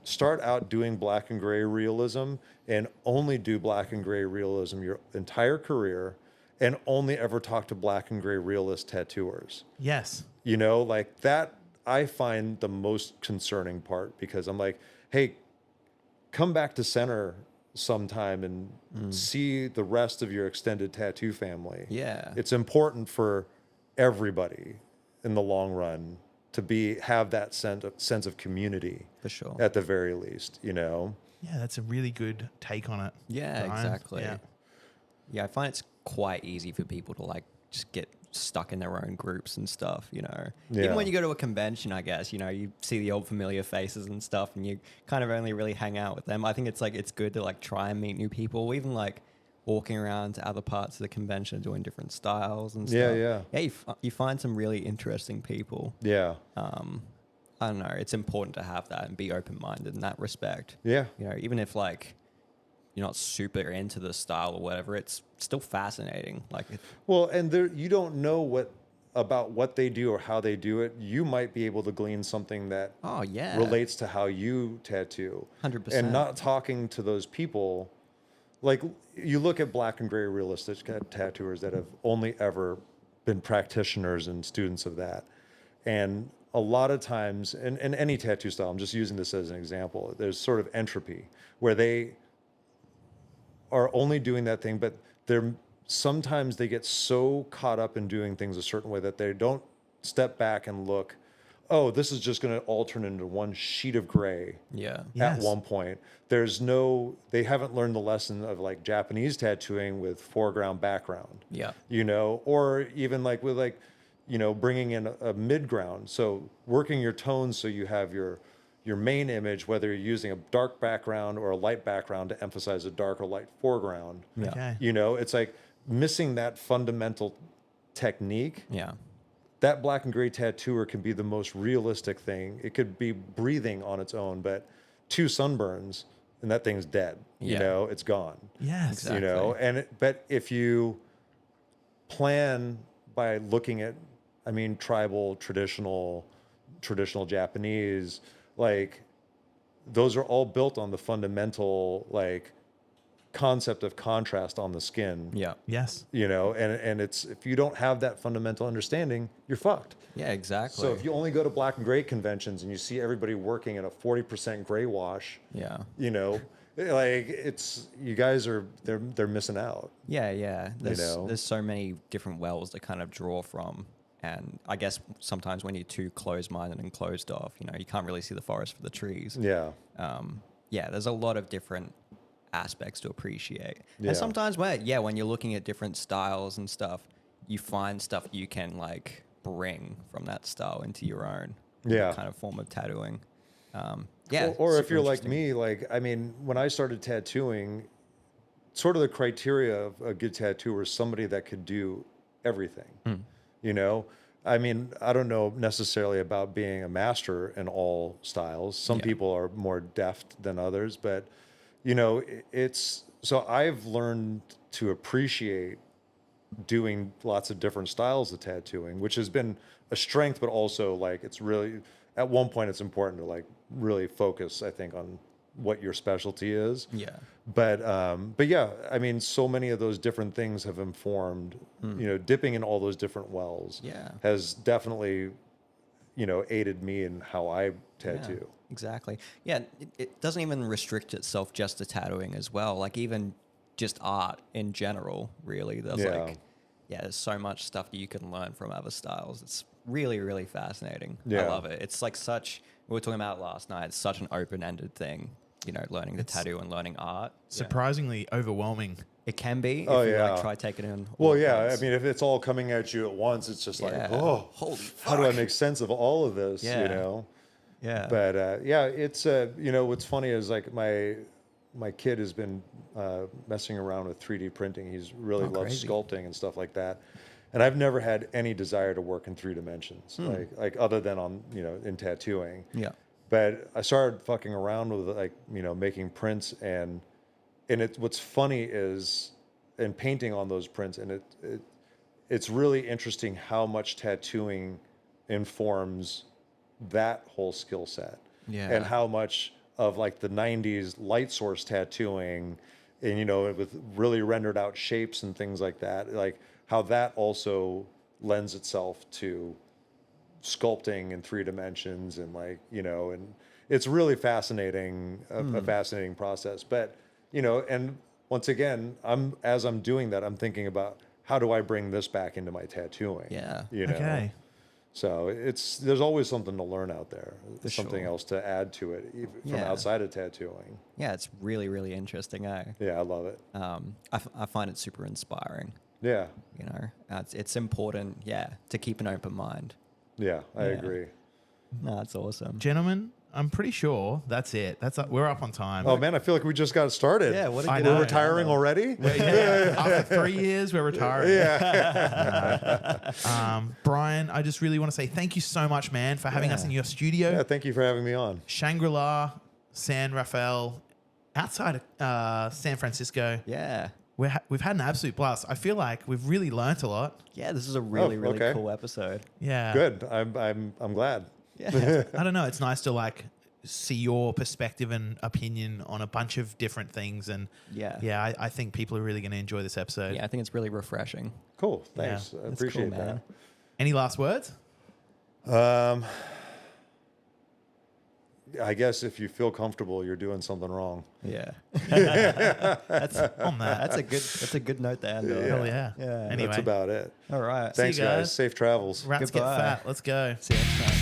start out doing black and gray realism and only do black and gray realism your entire career, and only ever talk to black and gray realist tattooers. Yes. You know, like that, I find the most concerning part, because I'm like, hey, come back to center sometime and see the rest of your extended tattoo family. Yeah. It's important for everybody in the long run to have that sense of community. For sure. At the very least, you know? Yeah, that's a really good take on it. Yeah, Bryan. exactly. Yeah. Yeah, I find it's quite easy for people to like just get stuck in their own groups and stuff, you know. Yeah. Even when you go to a convention, I guess, you know, you see the old familiar faces and stuff, and you kind of only really hang out with them. I think it's like, it's good to like try and meet new people, even like walking around to other parts of the convention doing different styles and stuff. Yeah. Yeah, you find some really interesting people. Yeah. I don't know, it's important to have that and be open-minded in that respect. Yeah. You know, even if like you're not super into the style or whatever, it's still fascinating. Like, Well, and you don't know about what they do or how they do it. You might be able to glean something that relates to how you tattoo. 100%. And not talking to those people, like you look at black and gray realistic tattooers that have only ever been practitioners and students of that. And a lot of times, in any tattoo style, I'm just using this as an example, there's sort of entropy where they are only doing that thing, but sometimes they get so caught up in doing things a certain way that they don't step back and look, oh, this is just going to all turn into one sheet of gray. yeah. At one point, they haven't learned the lesson of like Japanese tattooing with foreground, background. Yeah. You know, or even like with like, you know, bringing in a mid-ground. So working your tones so you have your main image, whether you're using a dark background or a light background to emphasize a dark or light foreground. Yeah. Okay. You know, it's like missing that fundamental technique. Yeah. That black and gray tattooer can be the most realistic thing. It could be breathing on its own, but 2 sunburns and that thing's dead. You Yeah. know, it's gone. Yes. Exactly. You know, but if you plan by looking at, I mean, tribal, traditional Japanese, like those are all built on the fundamental like concept of contrast on the skin. Yeah. Yes. You know, and it's, if you don't have that fundamental understanding, you're fucked. Yeah, exactly. So if you only go to black and gray conventions and you see everybody working in a 40% gray wash, yeah. you know, like you guys they're missing out. Yeah. know? There's so many different wells to kind of draw from. And I guess sometimes when you're too closed-minded and closed off, you know, you can't really see the forest for the trees. Yeah. There's a lot of different aspects to appreciate. Yeah. And sometimes when you're looking at different styles and stuff, you find stuff you can like bring from that style into your own kind of form of tattooing. Or if you're like interesting. me, like, I mean, when I started tattooing, sort of the criteria of a good tattooer is somebody that could do everything. You know, I mean, I don't know necessarily about being a master in all styles. Some people are more deft than others, but you know, it's so I've learned to appreciate doing lots of different styles of tattooing, which has been a strength, but also like it's really at one point it's important to like really focus, I think, on what your specialty is. Yeah. But yeah, I mean, so many of those different things have informed, you know, dipping in all those different wells has definitely, you know, aided me in how I tattoo. Yeah, exactly. Yeah, it doesn't even restrict itself just to tattooing as well. Like even just art in general, really. There's there's so much stuff that you can learn from other styles. It's really, really fascinating. Yeah. I love it. It's like we were talking about it last night. It's such an open-ended thing, you know, learning the tattoo and learning art. Surprisingly overwhelming. It can be if you like try taking it in. Well, all yeah. at once. I mean, if it's all coming at you at once, it's just like, oh, holy how do I fuck. make sense of all of this? Yeah. You know? Yeah. But yeah, it's you know, what's funny is like my kid has been messing around with 3D printing. He's really loves crazy. sculpting and stuff like that. And I've never had any desire to work in 3 dimensions, like other than on, you know, in tattooing. Yeah. But I started fucking around with like, you know, making prints and what's funny is and painting on those prints, and it's really interesting how much tattooing informs that whole skill set. Yeah. And how much of like the 90s light source tattooing and, you know, with really rendered out shapes and things like that, like how that also lends itself to sculpting in 3 dimensions and like, you know, and it's really fascinating, a fascinating process. But, you know, and once again, as I'm doing that, I'm thinking about how do I bring this back into my tattooing? Yeah. You know? Okay. So there's always something to learn out there, something sure. else to add to it from outside of tattooing. Yeah, it's really, really interesting, eh? Yeah, I love it. I find it super inspiring. Yeah, You know, it's important, to keep an open mind. yeah, I agree. No, it's awesome. Gentlemen, I'm pretty sure that's it. We're up on time. Oh man, I feel like we just got started. Yeah, what a I good know. We're retiring already? Yeah. After 3 years, we're retiring. Yeah. Brian, I just really want to say thank you so much, man, for having us in your studio. Yeah, thank you for having me on. Shangri-La, San Rafael, outside of San Francisco. Yeah. We've had an absolute blast. I feel like we've really learnt a lot. Yeah, this is a really, really okay. cool episode. Yeah. Good. I'm glad. Yeah. I don't know. It's nice to like see your perspective and opinion on a bunch of different things. And I think people are really going to enjoy this episode. Yeah, I think it's really refreshing. Cool. Thanks. I That's appreciate cool, man. Any last words? that. I guess if you feel comfortable, you're doing something wrong. Yeah. On that. That's a good note to end on. Hell yeah. Yeah. Anyway, That's about it. All right. See you Thanks, guys. guys. Safe travels. Rats Goodbye. get fat. Let's go. See you next time.